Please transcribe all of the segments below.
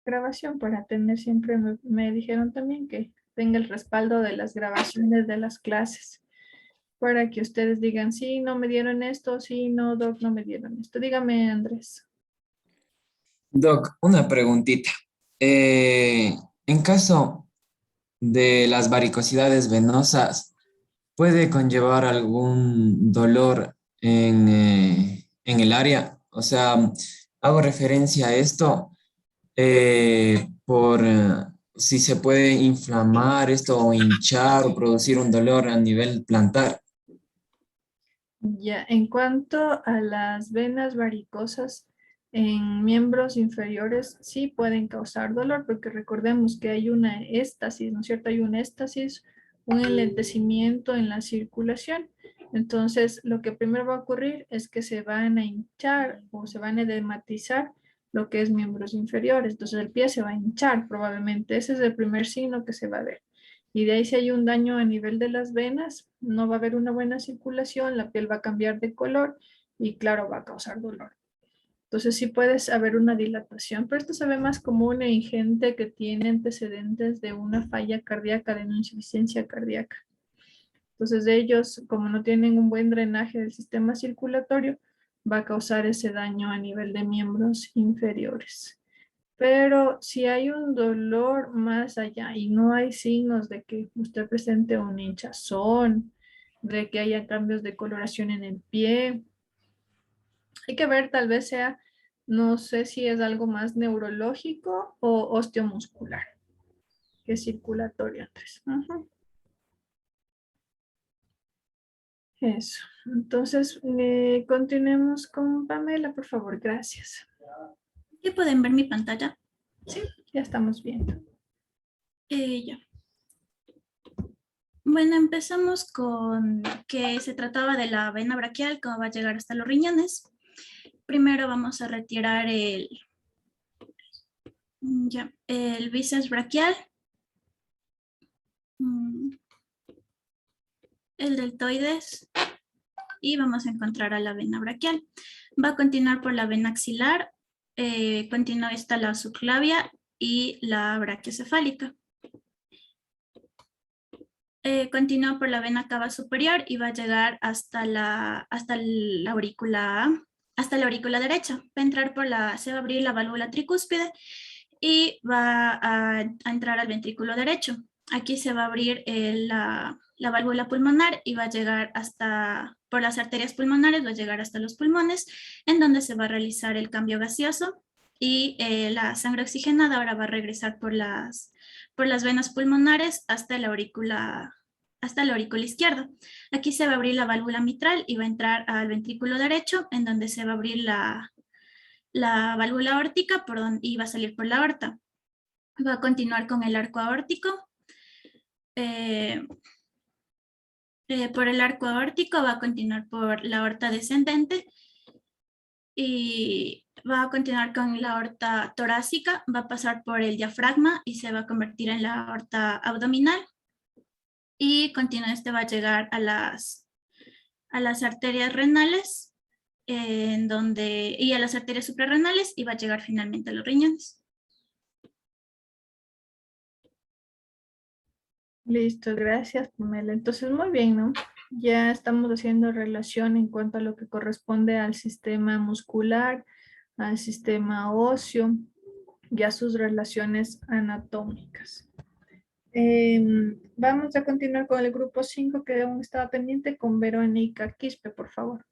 grabación para tener siempre, me dijeron también que tenga el respaldo de las grabaciones de las clases para que ustedes digan, sí, no me dieron esto, sí, no, Doc, no me dieron esto. Dígame, Andrés. Doc, una preguntita. En caso de las varicosidades venosas, ¿puede conllevar algún dolor en el área? O sea, hago referencia a esto por si se puede inflamar esto o hinchar o producir un dolor a nivel plantar. Ya, en cuanto a las venas varicosas en miembros inferiores, sí pueden causar dolor, porque recordemos que hay una éstasis, ¿no es cierto? Hay una éstasis, un enlentecimiento en la circulación. Entonces, lo que primero va a ocurrir es que se van a hinchar o se van a edematizar lo que es miembros inferiores. Entonces, el pie se va a hinchar probablemente. Ese es el primer signo que se va a ver. Y de ahí si hay un daño a nivel de las venas, no va a haber una buena circulación, la piel va a cambiar de color y claro, va a causar dolor. Entonces sí puedes haber una dilatación, pero esto se ve más común en gente que tiene antecedentes de una falla cardíaca, de una insuficiencia cardíaca. Entonces de ellos, como no tienen un buen drenaje del sistema circulatorio, va a causar ese daño a nivel de miembros inferiores. Pero si hay un dolor más allá y no hay signos de que usted presente un hinchazón, de que haya cambios de coloración en el pie, hay que ver, tal vez sea, no sé si es algo más neurológico o osteomuscular que circulatorio, Andrés. Ujú. Eso. Entonces, continuemos con Pamela, por favor, gracias. ¿Ya pueden ver mi pantalla? Sí, ya estamos viendo. Ya. Bueno, empezamos con que se trataba de la vena braquial, que va a llegar hasta los riñones. Primero vamos a retirar el bíceps braquial, mm, el deltoides, y vamos a encontrar a la vena braquial. Va a continuar por la vena axilar, continúa esta la subclavia y la brachiocefálica. Continúa por la vena cava superior y va a llegar hasta la aurícula derecha. Va a entrar se va a abrir la válvula tricúspide y va a entrar al ventrículo derecho. Aquí se va a abrir la válvula pulmonar y va a llegar por las arterias pulmonares, va a llegar hasta los pulmones, en donde se va a realizar el cambio gaseoso y la sangre oxigenada ahora va a regresar por las venas pulmonares hasta el aurícula izquierdo. Aquí se va a abrir la válvula mitral y va a entrar al ventrículo derecho, en donde se va a abrir la válvula aórtica y va a salir por la aorta. Va a continuar con el arco aórtico. Eh, por el arco aórtico va a continuar por la aorta descendente y va a continuar con la aorta torácica, va a pasar por el diafragma y se va a convertir en la aorta abdominal. Y continúa va a llegar a las arterias renales y a las arterias suprarrenales y va a llegar finalmente a los riñones. Listo, gracias, Pamela. Entonces, muy bien, ¿no? Ya estamos haciendo relación en cuanto a lo que corresponde al sistema muscular, al sistema óseo y a sus relaciones anatómicas. Vamos a continuar con el grupo 5 que aún estaba pendiente con Verónica Quispe, por favor.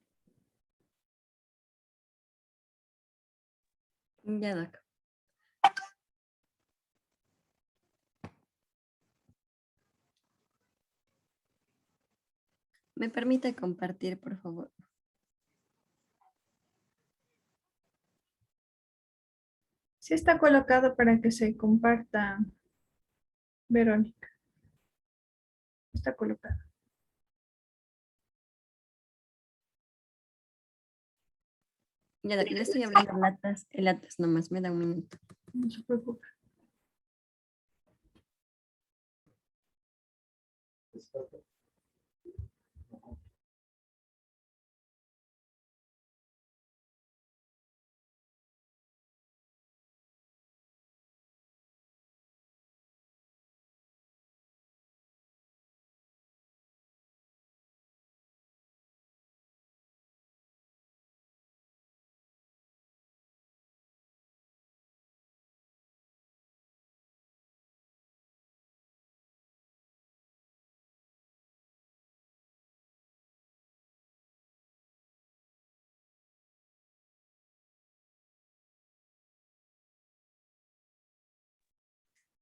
Ya, Doc. ¿Me permite compartir, por favor? Sí está colocado para que se comparta, Verónica. Está colocado. Ya, Doc, le estoy hablando el Atlas nomás, me da un minuto. No se preocupe.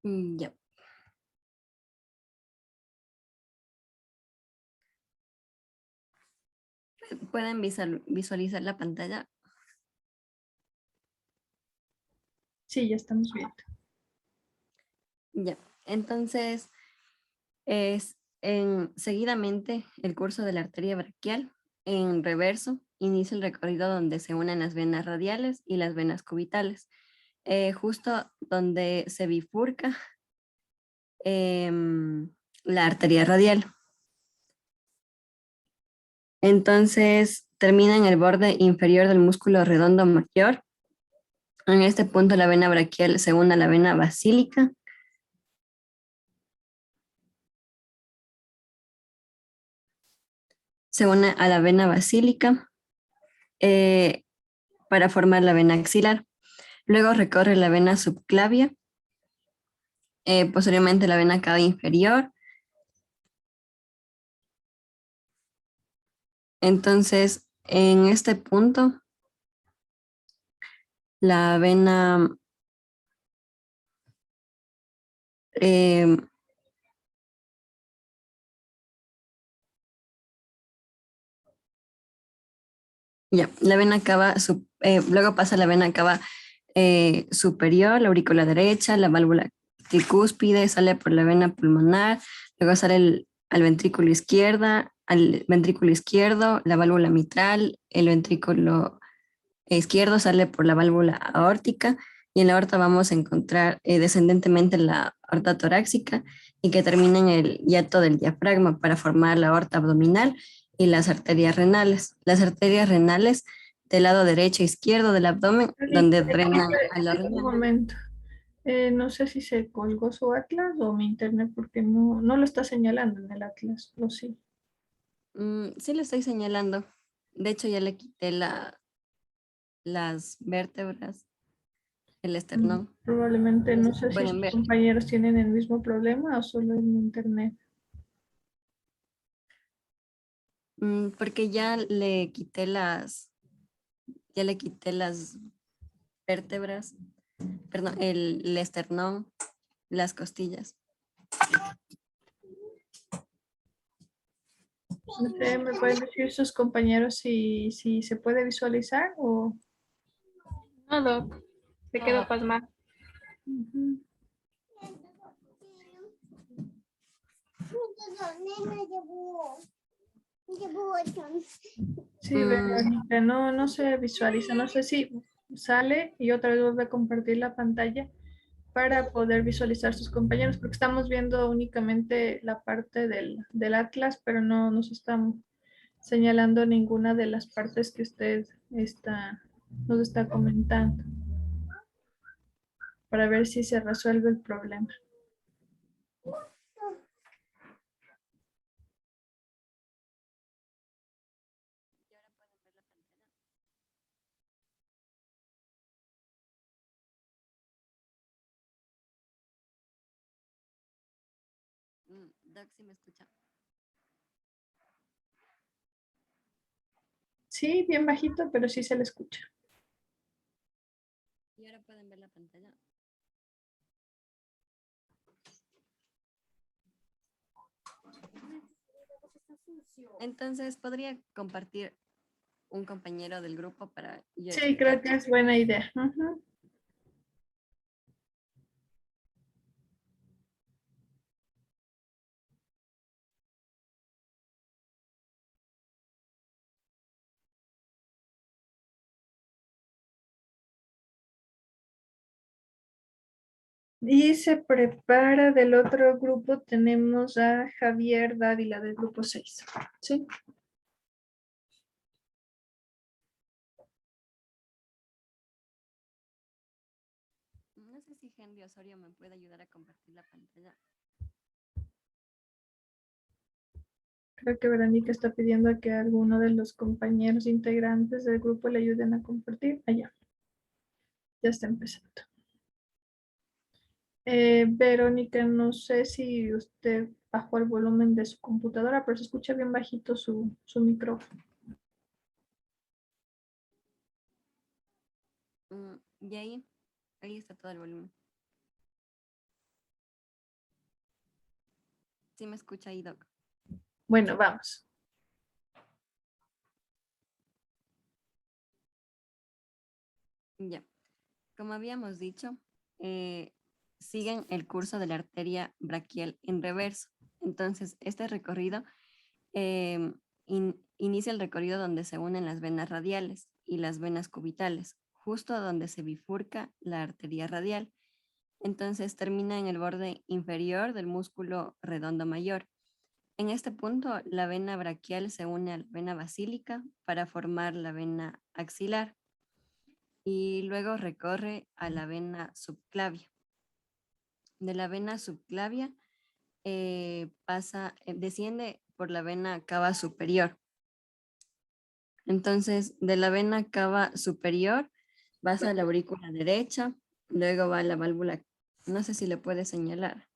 Ya. ¿Pueden visualizar la pantalla? Sí, ya estamos viendo. Ya. Entonces, seguidamente el curso de la arteria braquial en reverso inicia el recorrido donde se unen las venas radiales y las venas cubitales. Justo donde se bifurca la arteria radial. Entonces termina en el borde inferior del músculo redondo mayor. En este punto la vena braquial se une a la vena basílica. Se une a la vena basílica para formar la vena axilar. Luego recorre la vena subclavia, posteriormente la vena cava inferior. Entonces, en este punto, la vena eh, ya, la vena cava, luego pasa la vena cava superior, la aurícula derecha, la válvula tricúspide, sale por la vena pulmonar, luego sale al ventrículo izquierdo, la válvula mitral, el ventrículo izquierdo sale por la válvula aórtica y en la aorta vamos a encontrar descendentemente la aorta torácica y que termina en el hiato del diafragma para formar la aorta abdominal y las arterias renales. Las arterias renales del lado derecho e izquierdo del abdomen, donde drenan a los Un riñones. momento. No sé si se colgó su atlas o mi internet porque no lo está señalando en el atlas, o sí. Sí lo estoy señalando. De hecho, ya le quité las vértebras, el esternón. Probablemente No no sé si sé si pueden sus ver. compañeros tienen el mismo problema o solo en mi internet. Porque ya le quité las vértebras, perdón, el esternón, las costillas. No sé, ¿me pueden decir sus compañeros si se puede visualizar o...? No, Doc, se quedó pasmada. Ujú. Sí, Mm, Verónica, no se visualiza, no sé si sale y otra vez vuelve a compartir la pantalla para poder visualizar sus compañeros, porque estamos viendo únicamente la parte del atlas, pero no nos estamos señalando ninguna de las partes que usted nos está comentando, para ver si se resuelve el problema. Doc, ¿sí me escucha? Sí, bien bajito, pero sí se le escucha. Y ahora pueden ver la pantalla. Entonces, ¿podría compartir un compañero del grupo para yo Sí, creo explicar? que es buena idea. Ujú. Y se prepara del otro grupo, tenemos a Javier Dávila del grupo 6. ¿Sí? No sé si Henry Osorio me puede ayudar a compartir la pantalla. Creo que Verónica está pidiendo a que alguno de los compañeros integrantes del grupo le ayuden a compartir. Allá, ya está empezando. Verónica, no sé si usted bajó el volumen de su computadora, pero se escucha bien bajito su micrófono. Y ahí está todo el volumen. Sí me escucha ahí, Doc. Bueno, vamos. Ya. Como habíamos dicho, siguen el curso de la arteria braquial en reverso. Entonces, este recorrido inicia el recorrido donde se unen las venas radiales y las venas cubitales, justo donde se bifurca la arteria radial. Entonces, termina en el borde inferior del músculo redondo mayor. En este punto, la vena braquial se une a la vena basílica para formar la vena axilar y luego recorre a la vena subclavia. De la vena subclavia desciende por la vena cava superior. Entonces, de la vena cava superior pasa a la aurícula derecha, luego va a la válvula, no sé si le puede señalar.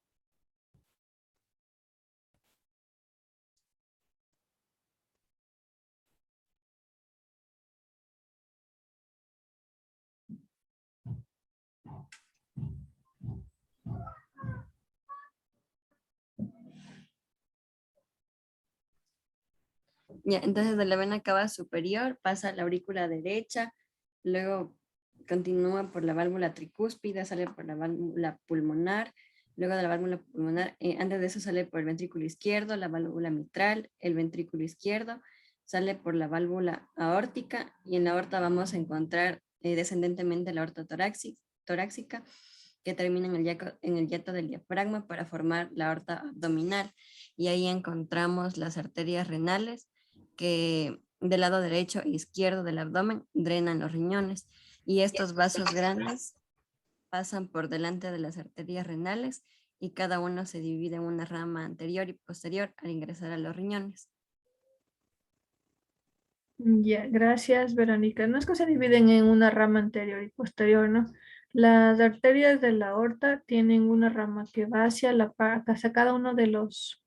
Ya, entonces de la vena cava superior pasa a la aurícula derecha, luego continúa por la válvula tricúspide, sale por la válvula pulmonar, luego de la válvula pulmonar, antes de eso sale por el ventrículo izquierdo, la válvula mitral, el ventrículo izquierdo, sale por la válvula aórtica y en la aorta vamos a encontrar descendentemente la aorta torácica que termina en el hiato del diafragma para formar la aorta abdominal y ahí encontramos las arterias renales que del lado derecho e izquierdo del abdomen drenan los riñones y estos vasos grandes pasan por delante de las arterias renales y cada uno se divide en una rama anterior y posterior al ingresar a los riñones. Ya, gracias, Verónica. No es que se dividen en una rama anterior y posterior, ¿no? Las arterias de la aorta tienen una rama que va hacia cada uno de los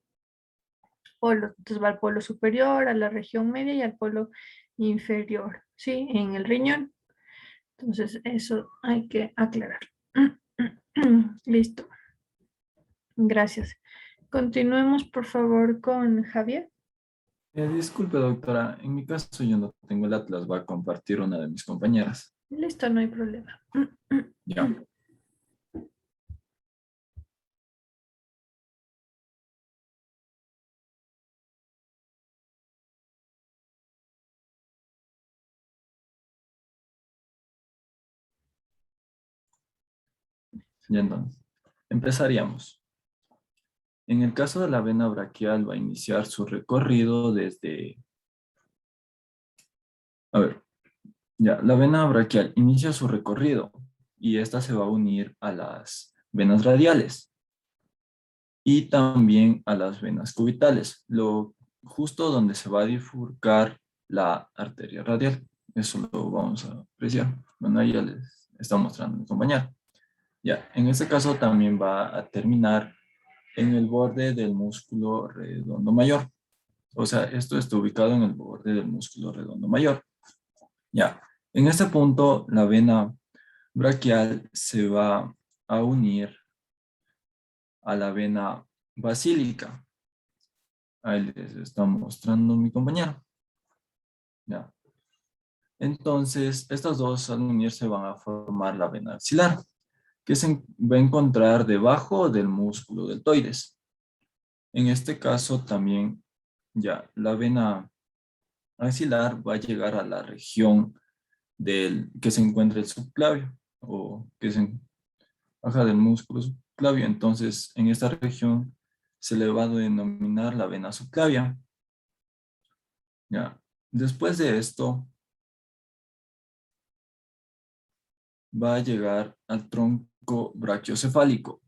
polos. Entonces va al polo superior, a la región media y al polo inferior, ¿sí? En el riñón. Entonces, eso hay que aclarar. Listo. Gracias. Continuemos, por favor, con Javier. Disculpe, doctora, en mi caso yo no tengo el Atlas, va a compartir una de mis compañeras. Listo, no hay problema. Ya. Y entonces, empezaríamos. En el caso de la vena braquial va a iniciar su recorrido desde... A ver, ya, la vena braquial inicia su recorrido y esta se va a unir a las venas radiales y también a las venas cubitales, justo donde se va a bifurcar la arteria radial. Eso lo vamos a apreciar. Bueno, ahí ya les está mostrando mi compañero. Ya, en este caso también va a terminar en el borde del músculo redondo mayor. O sea, esto está ubicado en el borde del músculo redondo mayor. Ya, en este punto la vena braquial se va a unir a la vena basílica. Ahí les está mostrando mi compañero. Ya. Entonces, estas dos al unirse van a formar la vena axilar, que se va a encontrar debajo del músculo deltoides. En este caso también, ya, la vena axilar va a llegar a la región que se encuentra el subclavio, o que se baja del músculo subclavio. Entonces, en esta región se le va a denominar la vena subclavia. Ya. Después de esto, va a llegar al tronco brachiocefálico.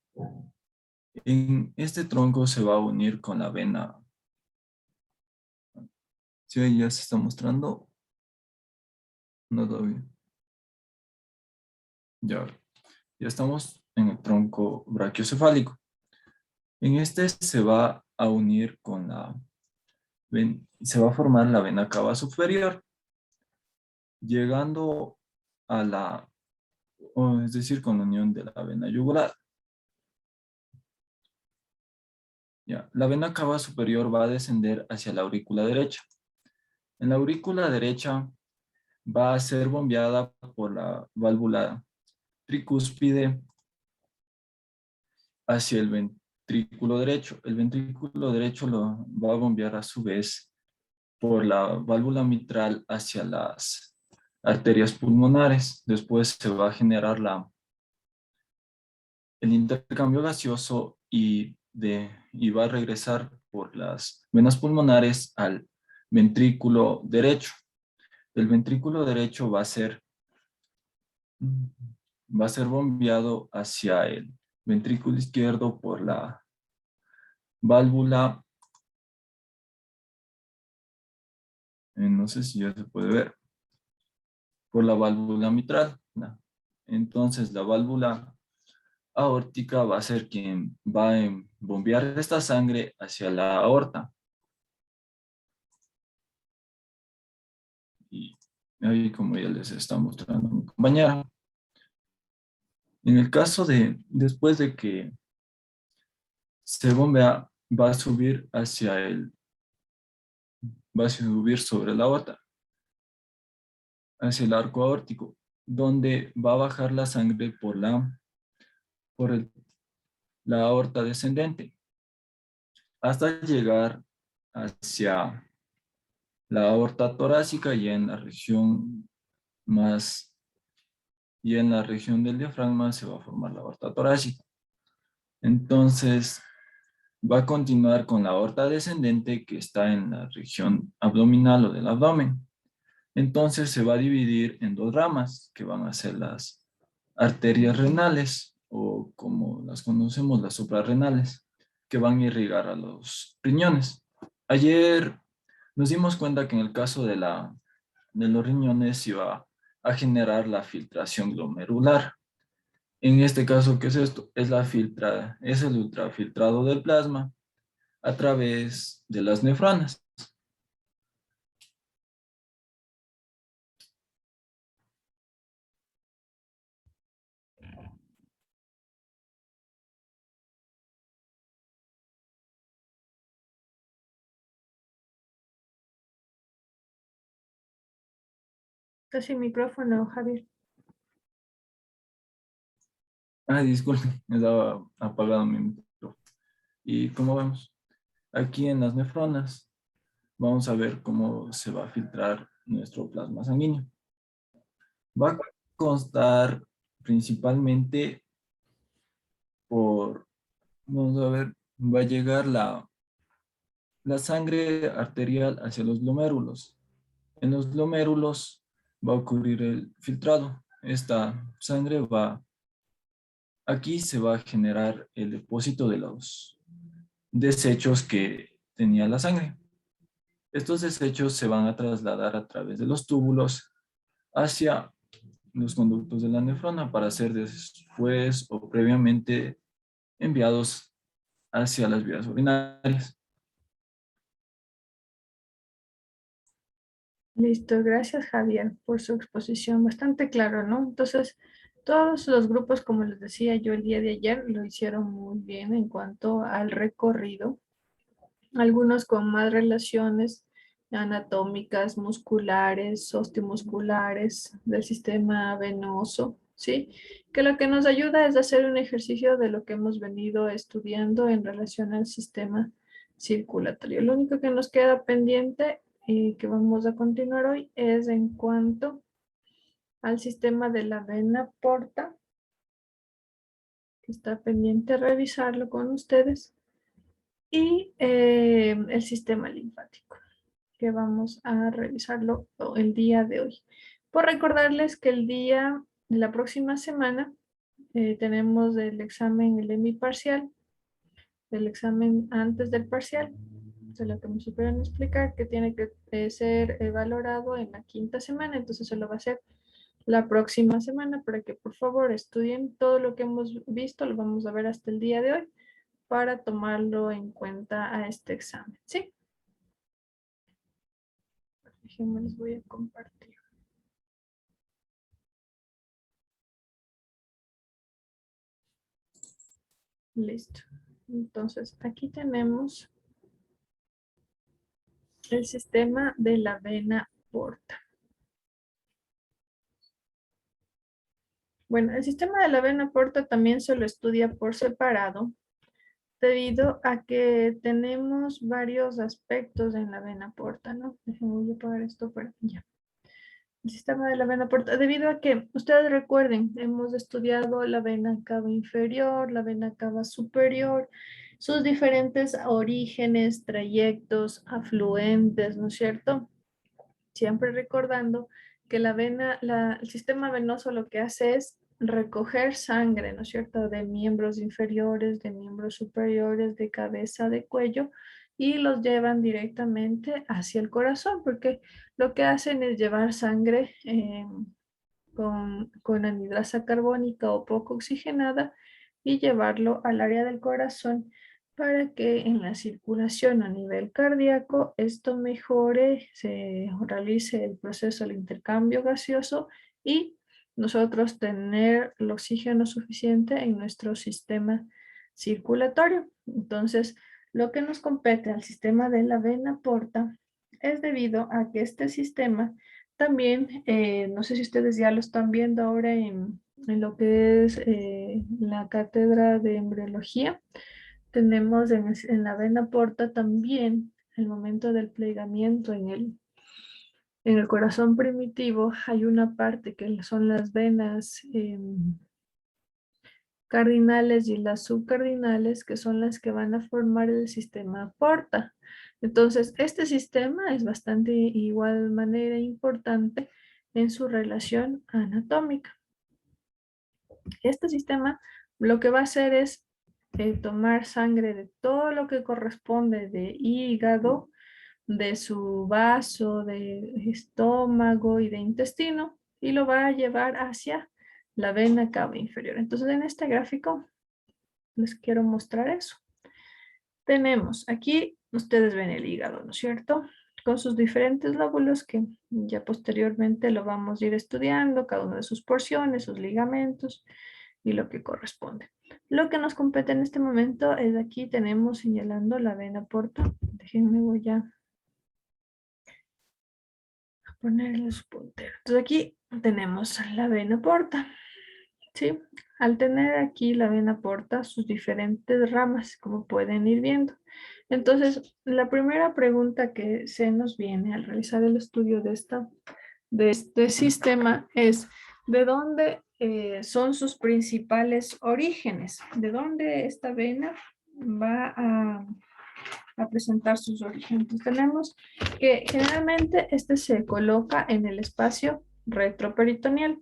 En este tronco se va a unir con la vena. ¿Sí ahí ya se está mostrando? No todavía. Ya estamos en el tronco brachiocefálico. En este se va a unir con se va a formar la vena cava superior, llegando a es decir, con la unión de la vena yugular. Ya, la vena cava superior va a descender hacia la aurícula derecha. En la aurícula derecha va a ser bombeada por la válvula tricúspide hacia el ventrículo derecho. El ventrículo derecho lo va a bombear a su vez por la válvula mitral hacia las arterias pulmonares. Después se va a generar el intercambio gaseoso y va a regresar por las venas pulmonares al ventrículo derecho. El ventrículo derecho va a ser bombeado hacia el ventrículo izquierdo por la válvula, no sé si ya se puede ver, por la válvula mitral. No. Entonces la válvula aórtica va a ser quien va a bombear esta sangre hacia la aorta. Y ahí, como ya les está mostrando mi compañera, en el caso de después de que se bombea, va a subir sobre la aorta, hacia el arco aórtico, donde va a bajar la sangre por la aorta descendente, hasta llegar hacia la aorta torácica y en la región del diafragma se va a formar la aorta torácica. Entonces, va a continuar con la aorta descendente que está en la región abdominal o del abdomen. Entonces se va a dividir en dos ramas que van a ser las arterias renales o como las conocemos, las suprarrenales, que van a irrigar a los riñones. Ayer nos dimos cuenta que en el caso de los riñones iba a generar la filtración glomerular. En este caso, ¿qué es esto? Es el ultrafiltrado del plasma a través de las nefronas. Estás sin micrófono, Javier. Disculpe, me estaba apagado mi micrófono. Y como vemos, aquí en las nefronas, vamos a ver cómo se va a filtrar nuestro plasma sanguíneo. Va a constar principalmente vamos a ver, va a llegar la sangre arterial hacia los glomérulos. En los glomérulos va a ocurrir el filtrado. Esta sangre aquí se va a generar el depósito de los desechos que tenía la sangre. Estos desechos se van a trasladar a través de los túbulos hacia los conductos de la nefrona para ser después o previamente enviados hacia las vías urinarias. Listo, gracias Javier por su exposición, bastante claro, ¿no? Entonces, todos los grupos, como les decía yo el día de ayer, lo hicieron muy bien en cuanto al recorrido, algunos con más relaciones anatómicas, musculares, osteomusculares, del sistema venoso, ¿sí? Que lo que nos ayuda es hacer un ejercicio de lo que hemos venido estudiando en relación al sistema circulatorio. Lo único que nos queda pendiente y que vamos a continuar hoy es en cuanto al sistema de la vena porta, que está pendiente revisarlo con ustedes, y el sistema linfático, que vamos a revisarlo el día de hoy. Por recordarles que el día de la próxima semana tenemos el examen, el parcial, el examen antes del parcial, de lo que me supieron explicar, que tiene que ser valorado en la quinta semana, entonces se lo va a hacer la próxima semana para que por favor estudien todo lo que hemos visto, lo vamos a ver hasta el día de hoy para tomarlo en cuenta a este examen, ¿sí? Déjenme, les voy a compartir. Listo. Entonces, aquí tenemos el sistema de la vena porta. Bueno, el sistema de la vena porta también se lo estudia por separado, debido a que tenemos varios aspectos en la vena porta, ¿no? Déjenme, voy a apagar esto para ya. El sistema de la vena porta, debido a que, ustedes recuerden, hemos estudiado la vena cava inferior, la vena cava superior, sus diferentes orígenes, trayectos, afluentes, ¿no es cierto? Siempre recordando que la vena, el sistema venoso lo que hace es recoger sangre, ¿no es cierto?, de miembros inferiores, de miembros superiores, de cabeza, de cuello, y los llevan directamente hacia el corazón, porque lo que hacen es llevar sangre con anhidrasa carbónica o poco oxigenada y llevarlo al área del corazón para que en la circulación a nivel cardíaco esto mejore, se realice el proceso del intercambio gaseoso y nosotros tener el oxígeno suficiente en nuestro sistema circulatorio. Entonces, lo que nos compete al sistema de la vena porta es debido a que este sistema también, no sé si ustedes ya lo están viendo ahora en lo que es la cátedra de embriología. Tenemos en la vena porta también el momento del plegamiento en el corazón primitivo. Hay una parte que son las venas cardinales y las subcardinales, que son las que van a formar el sistema porta. Entonces, este sistema es bastante igual manera importante en su relación anatómica. Este sistema lo que va a hacer es tomar sangre de todo lo que corresponde de hígado, de su vaso, de estómago y de intestino, y lo va a llevar hacia la vena cava inferior. Entonces, en este gráfico les quiero mostrar eso. Tenemos aquí, ustedes ven el hígado, ¿no es cierto?, con sus diferentes lóbulos que ya posteriormente lo vamos a ir estudiando, cada una de sus porciones, sus ligamentos y lo que corresponde. Lo que nos compete en este momento es aquí tenemos señalando la vena porta. Déjenme, voy a ponerle su puntero. Entonces aquí tenemos la vena porta, ¿sí? Al tener aquí la vena porta, sus diferentes ramas, como pueden ir viendo. Entonces, la primera pregunta que se nos viene al realizar el estudio de este sistema es, ¿de dónde son sus principales orígenes? ¿De dónde esta vena va a presentar sus orígenes? Entonces, tenemos que generalmente este se coloca en el espacio retroperitoneal,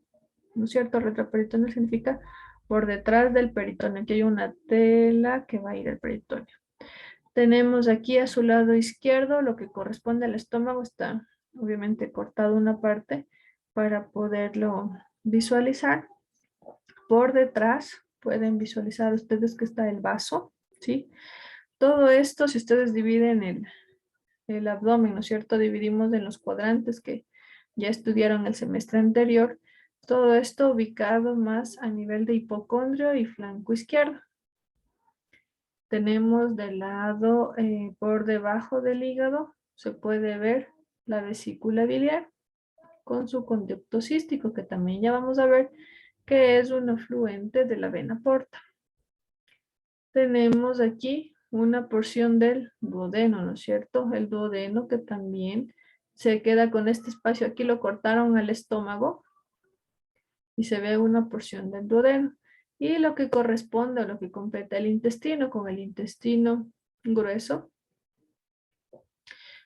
¿no es cierto? Retroperitoneal significa por detrás del peritoneo. Aquí hay una tela que va a ir al peritoneo. Tenemos aquí a su lado izquierdo lo que corresponde al estómago. Está obviamente cortado una parte para poderlo visualizar. Por detrás pueden visualizar ustedes que está el vaso, ¿sí? Todo esto, si ustedes dividen el abdomen, ¿no es cierto? Dividimos en los cuadrantes que ya estudiaron el semestre anterior. Todo esto ubicado más a nivel de hipocondrio y flanco izquierdo. Tenemos del lado por debajo del hígado, se puede ver la vesícula biliar con su conducto cístico, que también ya vamos a ver que es un afluente de la vena porta. Tenemos aquí una porción del duodeno, ¿no es cierto? El duodeno que también se queda con este espacio. Aquí lo cortaron al estómago y se ve una porción del duodeno. Y lo que corresponde a lo que compete al intestino, con el intestino grueso,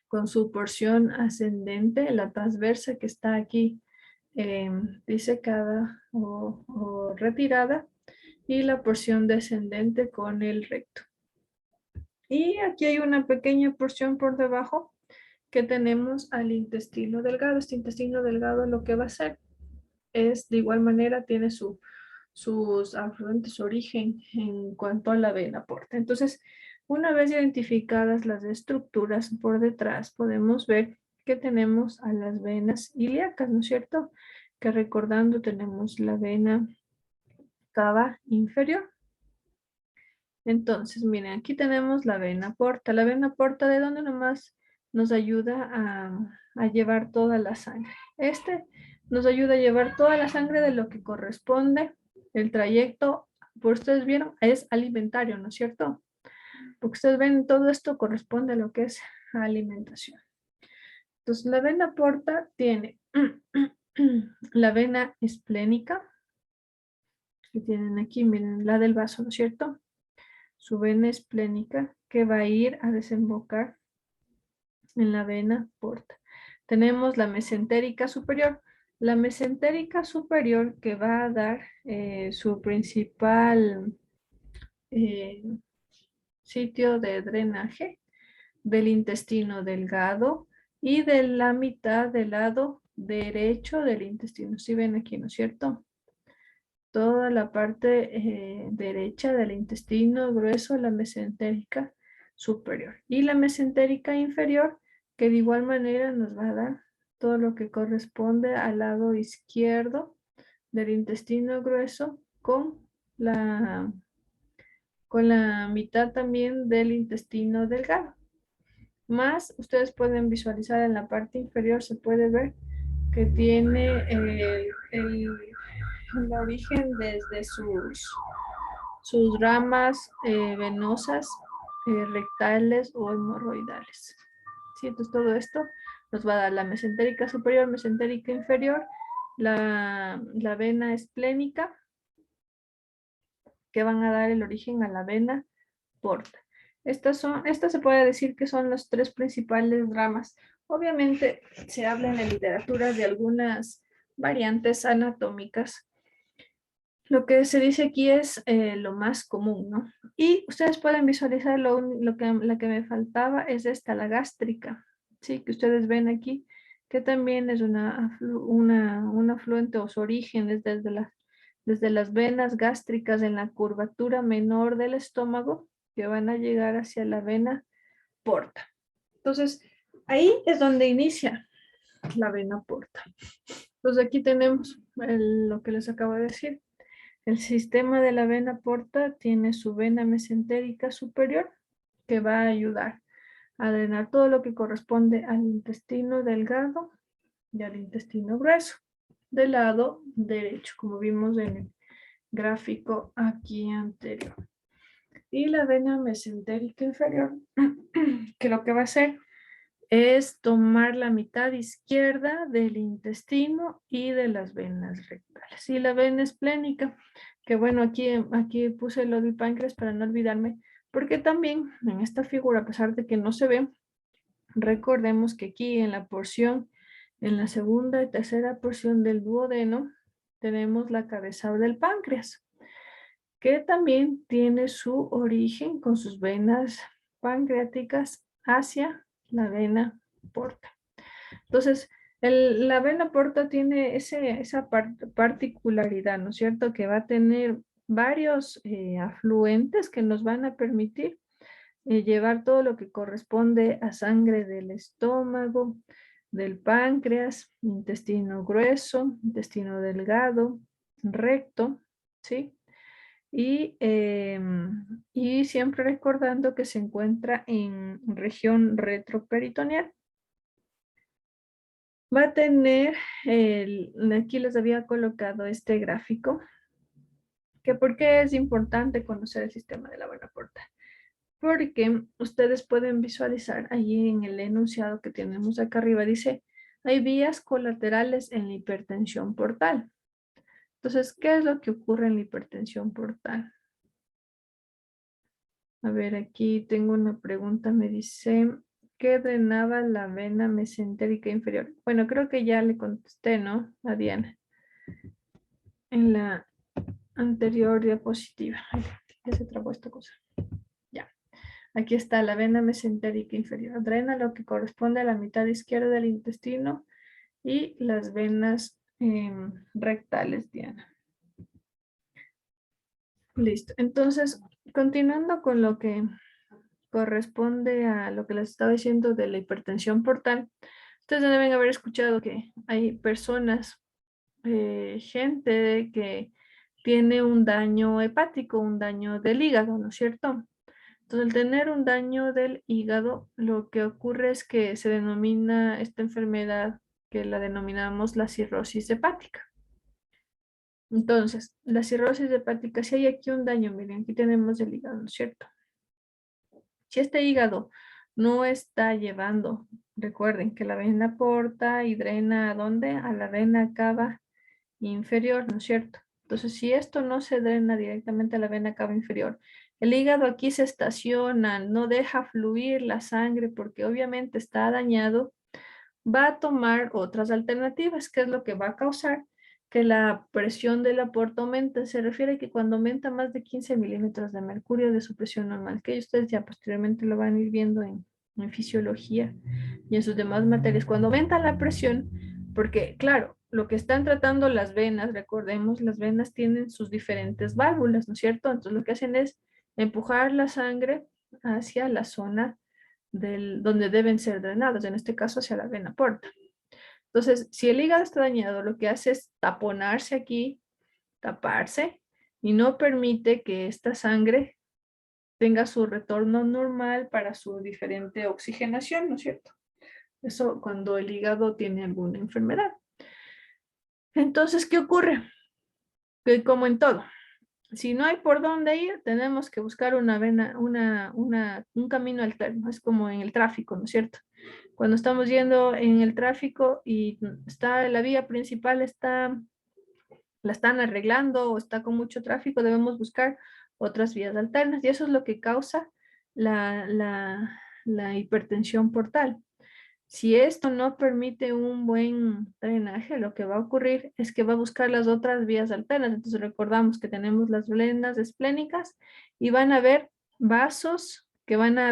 con su porción ascendente, la transversa que está aquí disecada o retirada, y la porción descendente con el recto. Y aquí hay una pequeña porción por debajo que tenemos al intestino delgado. Este intestino delgado lo que va a hacer es, de igual manera, tiene sus afluentes, su origen en cuanto a la vena porta. Entonces, una vez identificadas las estructuras por detrás, podemos ver que tenemos a las venas ilíacas, ¿no es cierto? Que recordando tenemos la vena cava inferior. Entonces, miren, aquí tenemos la vena porta. La vena porta, ¿de dónde nomás nos ayuda a llevar toda la sangre? Este nos ayuda a llevar toda la sangre de lo que corresponde. El trayecto, por ustedes vieron, es alimentario, ¿no es cierto? Porque ustedes ven, todo esto corresponde a lo que es alimentación. Entonces, la vena porta tiene la vena esplénica, que tienen aquí, miren, la del vaso, ¿no es cierto? Su vena esplénica, que va a ir a desembocar en la vena porta. Tenemos la mesentérica superior. La mesentérica superior que va a dar su principal sitio de drenaje del intestino delgado y de la mitad del lado derecho del intestino. ¿Sí ven aquí, no es cierto? Toda la parte derecha del intestino grueso, la mesentérica superior. Y la mesentérica inferior, que de igual manera nos va a dar todo lo que corresponde al lado izquierdo del intestino grueso con la mitad también del intestino delgado. Más, ustedes pueden visualizar en la parte inferior, se puede ver que tiene el origen desde sus ramas venosas, rectales o hemorroidales. ¿Sí? Entonces todo esto nos va a dar la mesentérica superior, mesentérica inferior, la vena esplénica, que van a dar el origen a la vena porta. Estas se puede decir que son las tres principales ramas. Obviamente se habla en la literatura de algunas variantes anatómicas. Lo que se dice aquí es lo más común, ¿no? Y ustedes pueden visualizar la que me faltaba es esta, la gástrica, ¿sí? Que ustedes ven aquí, que también es un afluente o su origen es desde las venas gástricas en la curvatura menor del estómago, que van a llegar hacia la vena porta. Entonces, ahí es donde inicia la vena porta. Entonces, aquí tenemos lo que les acabo de decir. El sistema de la vena porta tiene su vena mesentérica superior, que va a ayudar a drenar todo lo que corresponde al intestino delgado y al intestino grueso del lado derecho, como vimos en el gráfico aquí anterior. Y la vena mesentérica inferior, que lo que va a hacer es tomar la mitad izquierda del intestino y de las venas rectales. Y la vena esplénica, que bueno, aquí puse lo del páncreas para no olvidarme, porque también en esta figura, a pesar de que no se ve, recordemos que aquí en la porción, en la segunda y tercera porción del duodeno, tenemos la cabeza del páncreas, que también tiene su origen con sus venas pancreáticas hacia la vena porta. Entonces, la vena porta tiene esa particularidad, ¿no es cierto? Que va a tener varios afluentes que nos van a permitir llevar todo lo que corresponde a sangre del estómago, del páncreas, intestino grueso, intestino delgado, recto, ¿sí? Y siempre recordando que se encuentra en región retroperitoneal. Va a tener, aquí les había colocado este gráfico, que por qué es importante conocer el sistema de la vena porta. Porque ustedes pueden visualizar allí en el enunciado que tenemos acá arriba, dice, hay vías colaterales en la hipertensión portal. Entonces, ¿qué es lo que ocurre en la hipertensión portal? A ver, aquí tengo una pregunta, me dice, ¿qué drenaba la vena mesentérica inferior? Bueno, creo que ya le contesté, ¿no? A Diana. En la anterior diapositiva. Ay, ya se trabó esta cosa. Ya. Aquí está la vena mesentérica inferior. Drena lo que corresponde a la mitad izquierda del intestino y las venas rectales, Diana. Listo. Entonces, continuando con lo que corresponde a lo que les estaba diciendo de la hipertensión portal, ustedes deben haber escuchado que hay personas, gente tiene un daño hepático, un daño del hígado, ¿no es cierto? Entonces, al tener un daño del hígado, lo que ocurre es que se denomina esta enfermedad que la denominamos la cirrosis hepática. Entonces, la cirrosis hepática, si hay aquí un daño, miren, aquí tenemos el hígado, ¿no es cierto? Si este hígado no está llevando, recuerden que la vena porta y drena ¿a dónde? A la vena cava inferior, ¿no es cierto? Entonces, si esto no se drena directamente a la vena cava inferior, el hígado aquí se estaciona, no deja fluir la sangre porque obviamente está dañado, va a tomar otras alternativas, que es lo que va a causar que la presión del aporte aumente. Se refiere a que cuando aumenta más de 15 milímetros de mercurio de su presión normal, que ustedes ya posteriormente lo van a ir viendo en fisiología y en sus demás materias, cuando aumenta la presión, porque claro, lo que están tratando las venas, recordemos, las venas tienen sus diferentes válvulas, ¿no es cierto? Entonces lo que hacen es empujar la sangre hacia la zona donde deben ser drenados, en este caso hacia la vena porta. Entonces, si el hígado está dañado, lo que hace es taponarse aquí, taparse, y no permite que esta sangre tenga su retorno normal para su diferente oxigenación, ¿no es cierto? Eso cuando el hígado tiene alguna enfermedad. Entonces, ¿qué ocurre? Que como en todo, si no hay por dónde ir, tenemos que buscar una vena, un camino alterno. Es como en el tráfico, ¿no es cierto? Cuando estamos yendo en el tráfico y está la vía principal, la están arreglando o está con mucho tráfico, debemos buscar otras vías alternas. Y eso es lo que causa la hipertensión portal. Si esto no permite un buen drenaje, lo que va a ocurrir es que va a buscar las otras vías alternas. Entonces recordamos que tenemos las venas esplénicas y van a haber vasos que van a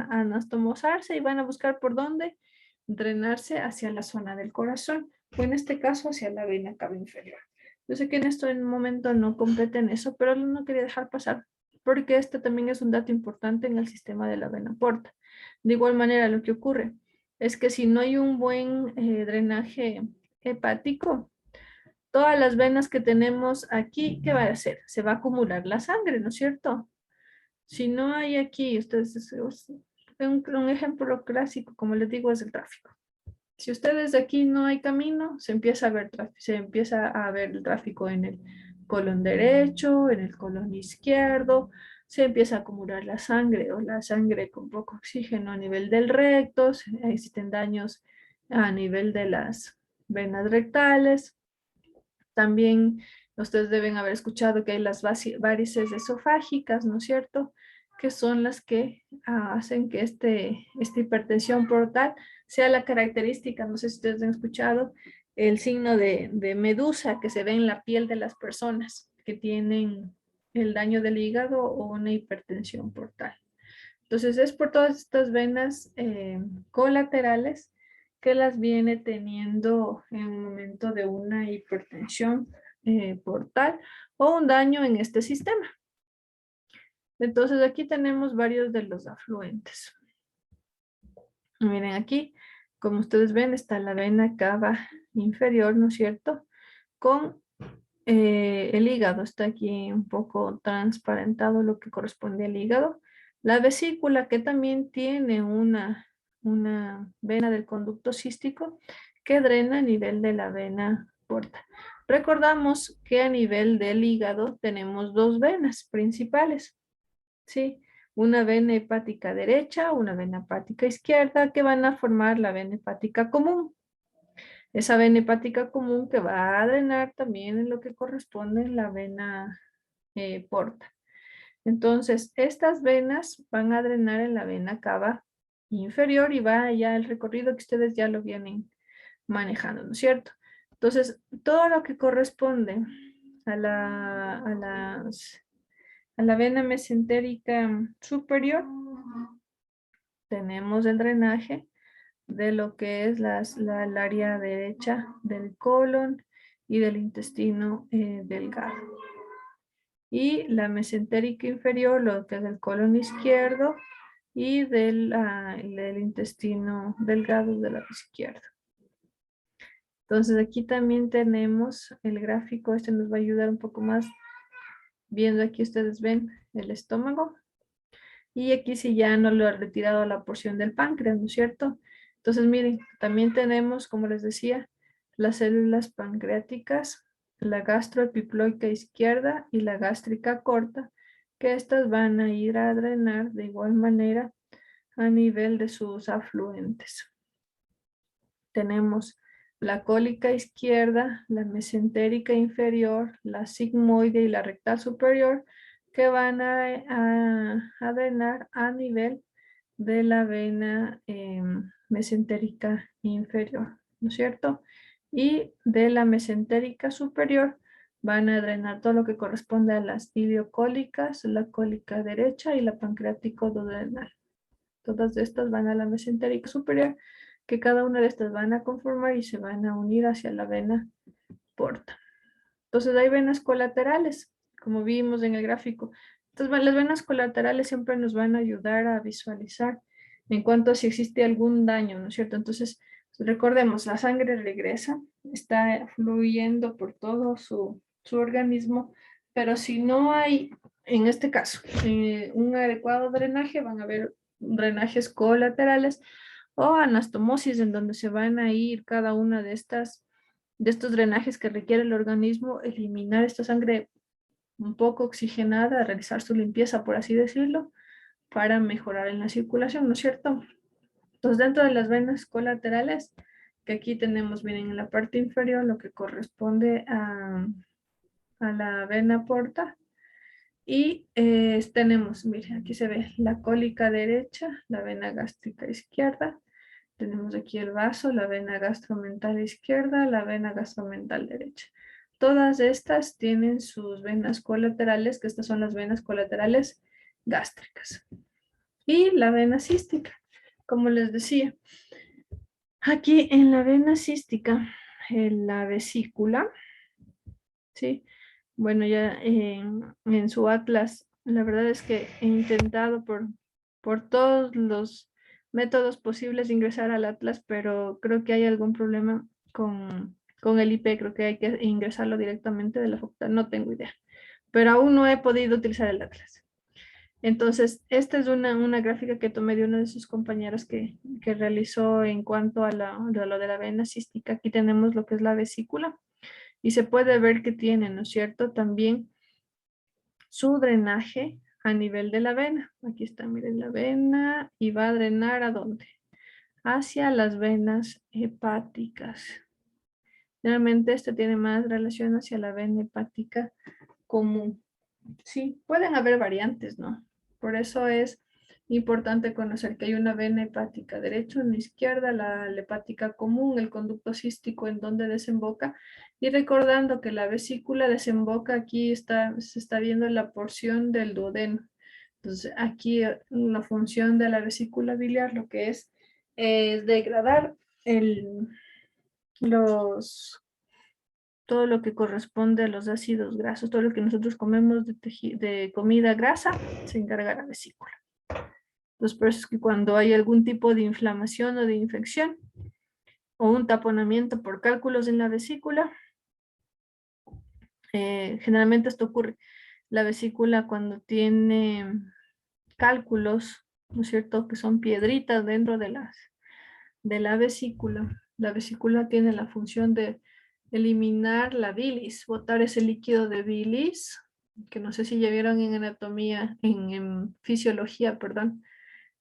anastomosarse y van a buscar por dónde drenarse hacia la zona del corazón, o en este caso hacia la vena cava inferior. Yo sé que en esto en un momento no competen eso, pero no quería dejar pasar porque este también es un dato importante en el sistema de la vena porta. De igual manera, lo que ocurre es que si no hay un buen drenaje hepático, todas las venas que tenemos aquí, ¿qué va a hacer? Se va a acumular la sangre, ¿no es cierto? Si no hay aquí, un ejemplo clásico, como les digo, es el tráfico. Si ustedes aquí no hay camino, se empieza a ver el tráfico en el colon derecho, en el colon izquierdo, se empieza a acumular la sangre o la sangre con poco oxígeno a nivel del recto, existen daños a nivel de las venas rectales. También ustedes deben haber escuchado que hay las varices esofágicas, ¿no es cierto? Que son las que hacen que esta hipertensión portal sea la característica, no sé si ustedes han escuchado, el signo de medusa que se ve en la piel de las personas que tienen el daño del hígado o una hipertensión portal. Entonces es por todas estas venas colaterales que las viene teniendo en un momento de una hipertensión portal o un daño en este sistema. Entonces aquí tenemos varios de los afluentes. Miren aquí, como ustedes ven, está la vena cava inferior, ¿no es cierto? Con el hígado, está aquí un poco transparentado lo que corresponde al hígado. La vesícula, que también tiene una vena del conducto cístico que drena a nivel de la vena porta. Recordamos que a nivel del hígado tenemos dos venas principales, ¿sí? Una vena hepática derecha, una vena hepática izquierda, que van a formar la vena hepática común. Esa vena hepática común que va a drenar también en lo que corresponde la vena porta. Entonces, estas venas van a drenar en la vena cava inferior y va allá el recorrido que ustedes ya lo vienen manejando, ¿no es cierto? Entonces, todo lo que corresponde a la vena mesentérica superior, tenemos el drenaje de lo que es el área derecha del colon y del intestino delgado. Y la mesentérica inferior, lo que es el colon izquierdo y del intestino delgado del lado izquierdo. Entonces aquí también tenemos el gráfico, este nos va a ayudar un poco más. Viendo aquí ustedes ven el estómago. Y aquí sí ya no lo ha retirado la porción del páncreas, ¿no es cierto? Entonces miren, también tenemos, como les decía, las células pancreáticas, la gastroepiploica izquierda y la gástrica corta, que estas van a ir a drenar de igual manera a nivel de sus afluentes. Tenemos la cólica izquierda, la mesentérica inferior, la sigmoide y la rectal superior, que van a drenar a nivel de la vena mesentérica inferior, ¿no es cierto? Y de la mesentérica superior van a drenar todo lo que corresponde a las ileocólicas, la cólica derecha y la pancreático duodenal. Todas estas van a la mesentérica superior, que cada una de estas van a conformar y se van a unir hacia la vena porta. Entonces hay venas colaterales, como vimos en el gráfico. Entonces las venas colaterales siempre nos van a ayudar a visualizar en cuanto a si existe algún daño, ¿no es cierto? Entonces recordemos, la sangre regresa, está fluyendo por todo su organismo, pero si no hay, en este caso, un adecuado drenaje, van a haber drenajes colaterales o anastomosis en donde se van a ir cada una de estos drenajes que requiere el organismo, eliminar esta sangre un poco oxigenada, realizar su limpieza, por así decirlo, para mejorar en la circulación, ¿no es cierto? Entonces, dentro de las venas colaterales, que aquí tenemos, miren, en la parte inferior, lo que corresponde a la vena porta, y tenemos, miren, aquí se ve la cólica derecha, la vena gástrica izquierda, tenemos aquí el vaso, la vena gastromental izquierda, la vena gastromental derecha. Todas estas tienen sus venas colaterales, que estas son las venas colaterales gástricas. Y la vena cística, como les decía. Aquí en la vena cística, en la vesícula, ¿sí? Bueno, ya en su atlas, la verdad es que he intentado por todos los métodos posibles de ingresar al atlas, pero creo que hay algún problema con el IP, creo que hay que ingresarlo directamente de la facultad, no tengo idea, pero aún no he podido utilizar el atlas. Entonces, esta es una gráfica que tomé de uno de sus compañeros que realizó en cuanto a lo de la vena cística. Aquí tenemos lo que es la vesícula y se puede ver que tiene, ¿no es cierto? También su drenaje a nivel de la vena. Aquí está, miren la vena y va a drenar ¿a dónde? Hacia las venas hepáticas. Realmente este tiene más relación hacia la vena hepática común. Sí, pueden haber variantes, ¿no? Por eso es importante conocer que hay una vena hepática derecha, una izquierda, la hepática común, el conducto cístico en donde desemboca, y recordando que la vesícula desemboca, aquí se está viendo la porción del duodeno. Entonces aquí la función de la vesícula biliar lo que es degradar los todo lo que corresponde a los ácidos grasos, todo lo que nosotros comemos de comida grasa, se encarga la vesícula. Entonces, por eso es que cuando hay algún tipo de inflamación o de infección, o un taponamiento por cálculos en la vesícula, generalmente esto ocurre. La vesícula cuando tiene cálculos, ¿no es cierto?, que son piedritas dentro de la vesícula. La vesícula tiene la función de eliminar la bilis, botar ese líquido de bilis, que no sé si ya vieron en anatomía, en fisiología, perdón,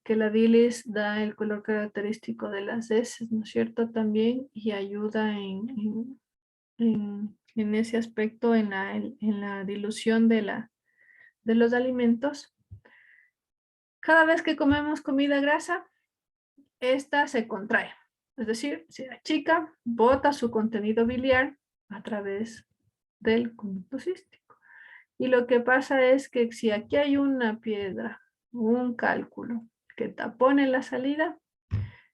que la bilis da el color característico de las heces, ¿no es cierto? También, y ayuda en ese aspecto, en la dilución de los alimentos. Cada vez que comemos comida grasa, esta se contrae. Es decir, se achica, bota su contenido biliar a través del conducto cístico. Y lo que pasa es que si aquí hay una piedra, un cálculo que tapone la salida,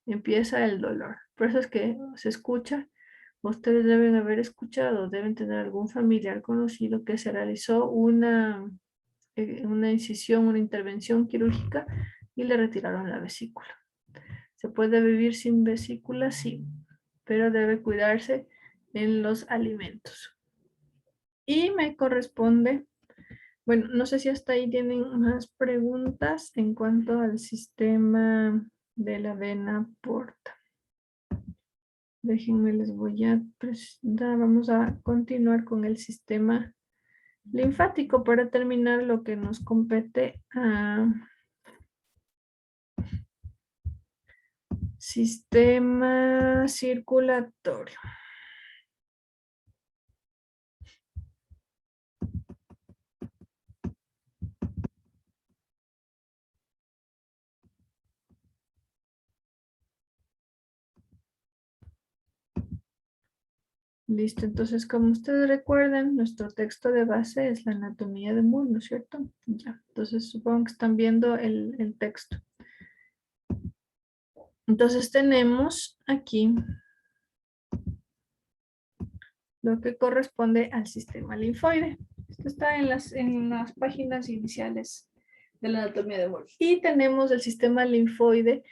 empieza el dolor. Por eso es que se escucha, ustedes deben haber escuchado, deben tener algún familiar conocido que se realizó una incisión, una intervención quirúrgica y le retiraron la vesícula. ¿Se puede vivir sin vesícula? Sí, pero debe cuidarse en los alimentos. Y me corresponde, bueno, no sé si hasta ahí tienen más preguntas en cuanto al sistema de la vena porta. Déjenme, les voy a presentar, vamos a continuar con el sistema linfático para terminar lo que nos compete a sistema circulatorio. Listo, entonces como ustedes recuerdan, nuestro texto de base es la anatomía de Moore, ¿no es cierto? Ya, entonces supongo que están viendo el texto. Entonces tenemos aquí lo que corresponde al sistema linfoide. Esto está en las páginas iniciales de la anatomía de Moore. Y tenemos el sistema linfoide.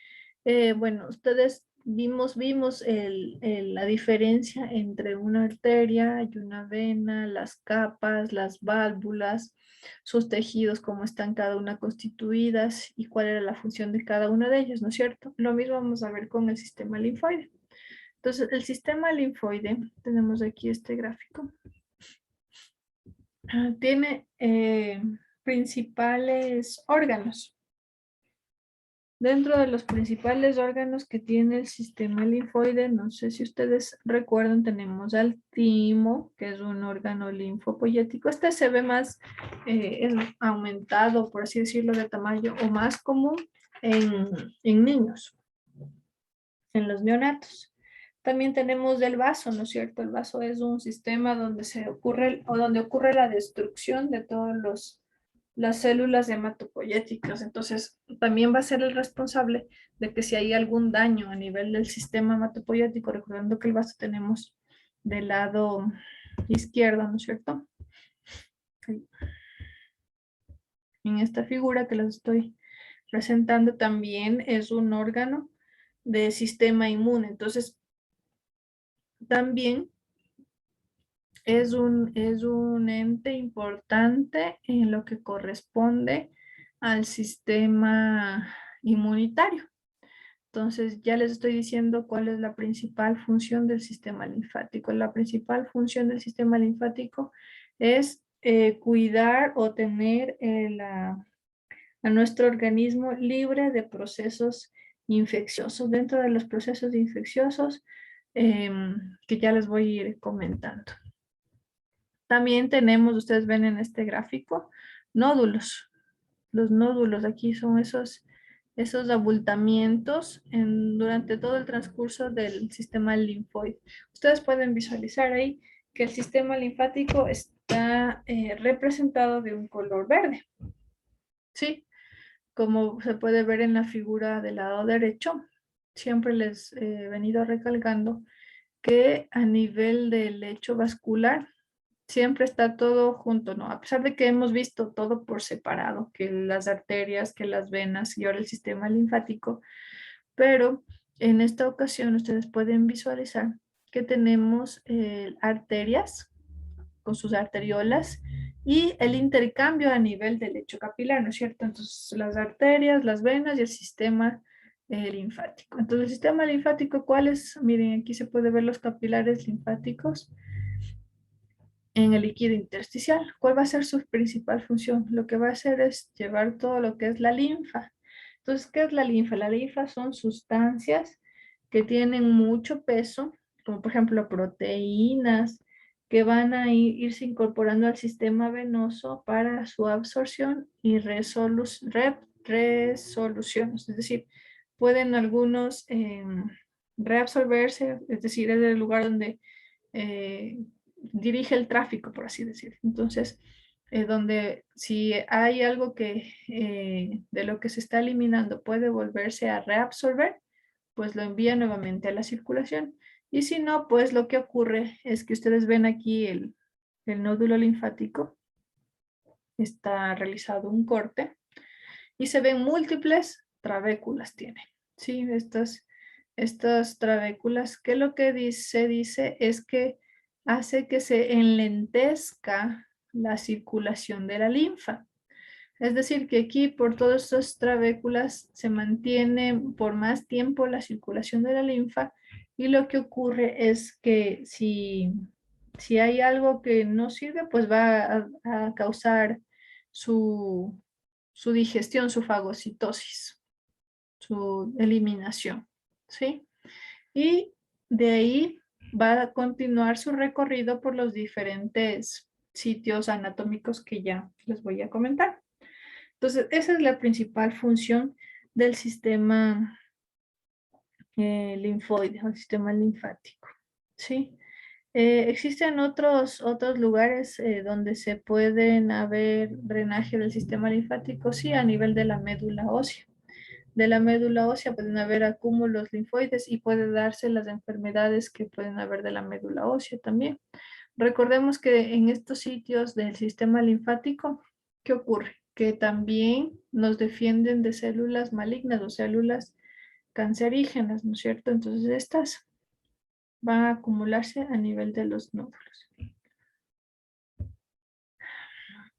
Bueno, ustedes vimos la diferencia entre una arteria y una vena, las capas, las válvulas, sus tejidos, cómo están cada una constituidas y cuál era la función de cada una de ellas, ¿no es cierto? Lo mismo vamos a ver con el sistema linfoide. Entonces, el sistema linfoide, tenemos aquí este gráfico, tiene principales órganos. Dentro de los principales órganos que tiene el sistema linfoide, no sé si ustedes recuerdan, tenemos al timo, que es un órgano linfopoyético. Este se ve más es aumentado, por así decirlo, de tamaño o más común en niños, en los neonatos. También tenemos el vaso, ¿no es cierto? El vaso es un sistema donde donde ocurre la destrucción de todos las células hematopoyéticas. Entonces, también va a ser el responsable de que si hay algún daño a nivel del sistema hematopoyético, recordando que el vaso tenemos del lado izquierdo, ¿no es cierto? En esta figura que les estoy presentando también es un órgano de sistema inmune. Entonces, también es un ente importante en lo que corresponde al sistema inmunitario. Entonces, ya les estoy diciendo cuál es la principal función del sistema linfático. La principal función del sistema linfático es cuidar o tener a nuestro organismo libre de procesos infecciosos. Dentro de los procesos infecciosos que ya les voy a ir comentando. También tenemos, ustedes ven en este gráfico, nódulos. Los nódulos aquí son esos abultamientos durante todo el transcurso del sistema linfoide. Ustedes pueden visualizar ahí que el sistema linfático está representado de un color verde. ¿Sí? Como se puede ver en la figura del lado derecho, siempre les he venido recalcando que a nivel del lecho vascular siempre está todo junto, ¿no? A pesar de que hemos visto todo por separado, que las arterias, que las venas y ahora el sistema linfático, pero en esta ocasión ustedes pueden visualizar que tenemos arterias con sus arteriolas y el intercambio a nivel del lecho capilar, ¿no es cierto? Entonces las arterias, las venas y el sistema linfático. Entonces el sistema linfático, ¿cuáles? Miren, aquí se puede ver los capilares linfáticos en el líquido intersticial. ¿Cuál va a ser su principal función? Lo que va a hacer es llevar todo lo que es la linfa. Entonces, ¿qué es la linfa? La linfa son sustancias que tienen mucho peso, como por ejemplo proteínas, que van a irse incorporando al sistema venoso para su absorción y resolución. Es decir, pueden algunos reabsorberse, es decir, es el lugar donde dirige el tráfico, por así decirlo. Entonces, donde si hay algo que de lo que se está eliminando puede volverse a reabsorber, pues lo envía nuevamente a la circulación. Y si no, pues lo que ocurre es que ustedes ven aquí el nódulo linfático, está realizado un corte y se ven múltiples trabéculas tiene. Sí, estas trabéculas, que lo que se dice es que hace que se enlentezca la circulación de la linfa. Es decir, que aquí por todas estas trabéculas se mantiene por más tiempo la circulación de la linfa y lo que ocurre es que si hay algo que no sirve, pues va a causar su digestión, su fagocitosis, su eliminación, ¿sí? Y de ahí va a continuar su recorrido por los diferentes sitios anatómicos que ya les voy a comentar. Entonces, esa es la principal función del sistema linfoide, o sistema linfático, ¿sí? Existen otros lugares donde se pueden haber drenaje del sistema linfático, sí, a nivel de la médula ósea. De la médula ósea pueden haber acúmulos linfoides y puede darse las enfermedades que pueden haber de la médula ósea también. Recordemos que en estos sitios del sistema linfático, ¿qué ocurre? Que también nos defienden de células malignas o células cancerígenas, ¿no es cierto? Entonces estas van a acumularse a nivel de los nódulos.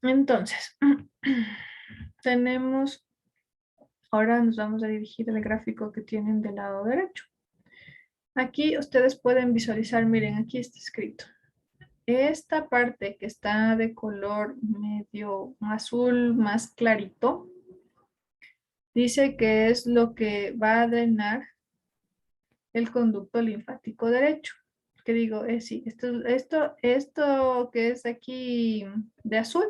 Entonces, tenemos, ahora nos vamos a dirigir al gráfico que tienen del lado derecho. Aquí ustedes pueden visualizar, miren, aquí está escrito. Esta parte que está de color medio azul más clarito, dice que es lo que va a drenar el conducto linfático derecho. Que digo, sí, esto que es aquí de azul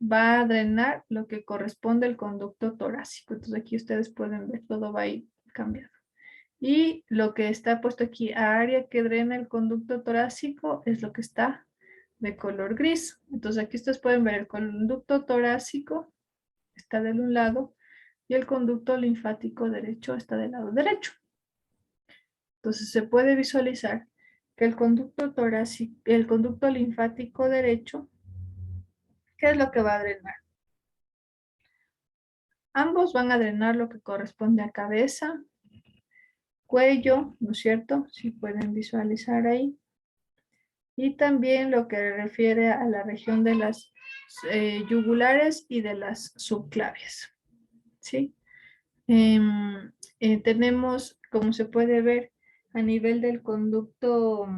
va a drenar lo que corresponde al conducto torácico. Entonces aquí ustedes pueden ver, todo va a ir cambiando. Y lo que está puesto aquí, área que drena el conducto torácico, es lo que está de color gris. Entonces aquí ustedes pueden ver el conducto torácico está del un lado y el conducto linfático derecho está del lado derecho. Entonces se puede visualizar que el conducto torácico, el conducto linfático derecho, ¿qué es lo que va a drenar? Ambos van a drenar lo que corresponde a cabeza, cuello, ¿no es cierto? Si pueden visualizar ahí. Y también lo que refiere a la región de las yugulares y de las subclavias, ¿sí? Tenemos, como se puede ver, a nivel del conducto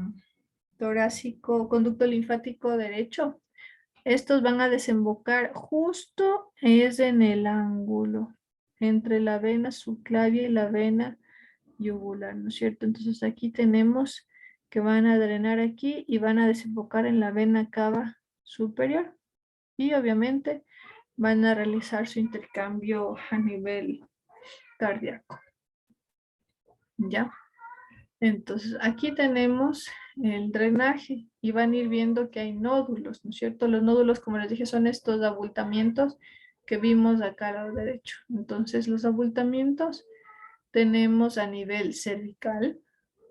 torácico, conducto linfático derecho, estos van a desembocar justo es en el ángulo entre la vena subclavia y la vena yugular, ¿no es cierto? Entonces aquí tenemos que van a drenar aquí y van a desembocar en la vena cava superior y obviamente van a realizar su intercambio a nivel cardíaco. ¿Ya? Entonces aquí tenemos el drenaje y van a ir viendo que hay nódulos, ¿no es cierto? Los nódulos, como les dije, son estos abultamientos que vimos acá al lado derecho. Entonces los abultamientos tenemos a nivel cervical.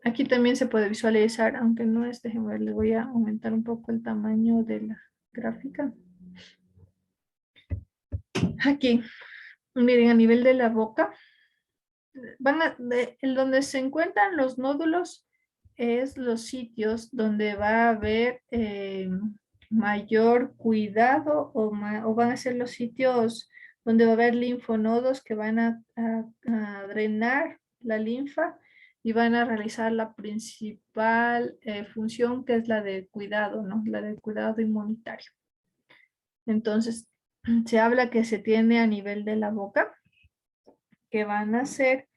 Aquí también se puede visualizar, aunque no es, déjenme ver, les voy a aumentar un poco el tamaño de la gráfica. Aquí, miren, a nivel de la boca, en donde se encuentran los nódulos es los sitios donde va a haber mayor cuidado o van a ser los sitios donde va a haber linfonodos que van a drenar la linfa y van a realizar la principal función que es la de cuidado, ¿no? La de cuidado inmunitario. Entonces, se habla que se tiene a nivel de la boca, que van a ser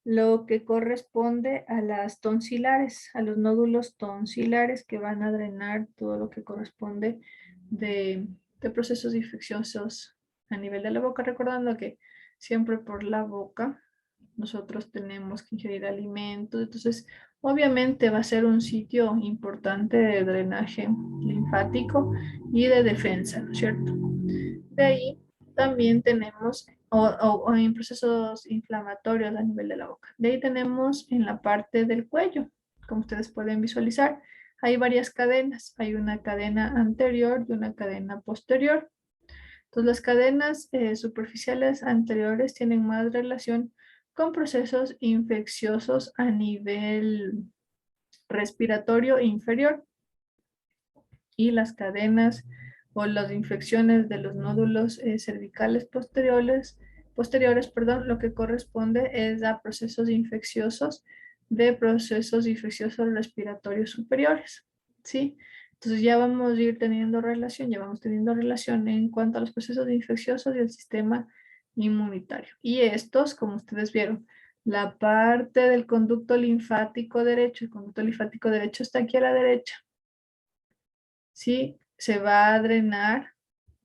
lo que corresponde a las tonsilares, a los nódulos tonsilares que van a drenar todo lo que corresponde de procesos infecciosos a nivel de la boca, recordando que siempre por la boca nosotros tenemos que ingerir alimentos, entonces obviamente va a ser un sitio importante de drenaje linfático y de defensa, ¿no es cierto? De ahí también tenemos o en procesos inflamatorios a nivel de la boca. De ahí tenemos en la parte del cuello, como ustedes pueden visualizar, hay varias cadenas. Hay una cadena anterior y una cadena posterior. Entonces las cadenas superficiales anteriores tienen más relación con procesos infecciosos a nivel respiratorio inferior. y las cadenas o las infecciones de los nódulos cervicales posteriores, perdón, lo que corresponde es a procesos infecciosos de procesos infecciosos respiratorios superiores, ¿sí? Entonces ya vamos a ir teniendo relación, ya vamos teniendo relación en cuanto a los procesos infecciosos y el sistema inmunitario. Y estos, como ustedes vieron, la parte del conducto linfático derecho, el conducto linfático derecho está aquí a la derecha, ¿sí? Se va a drenar,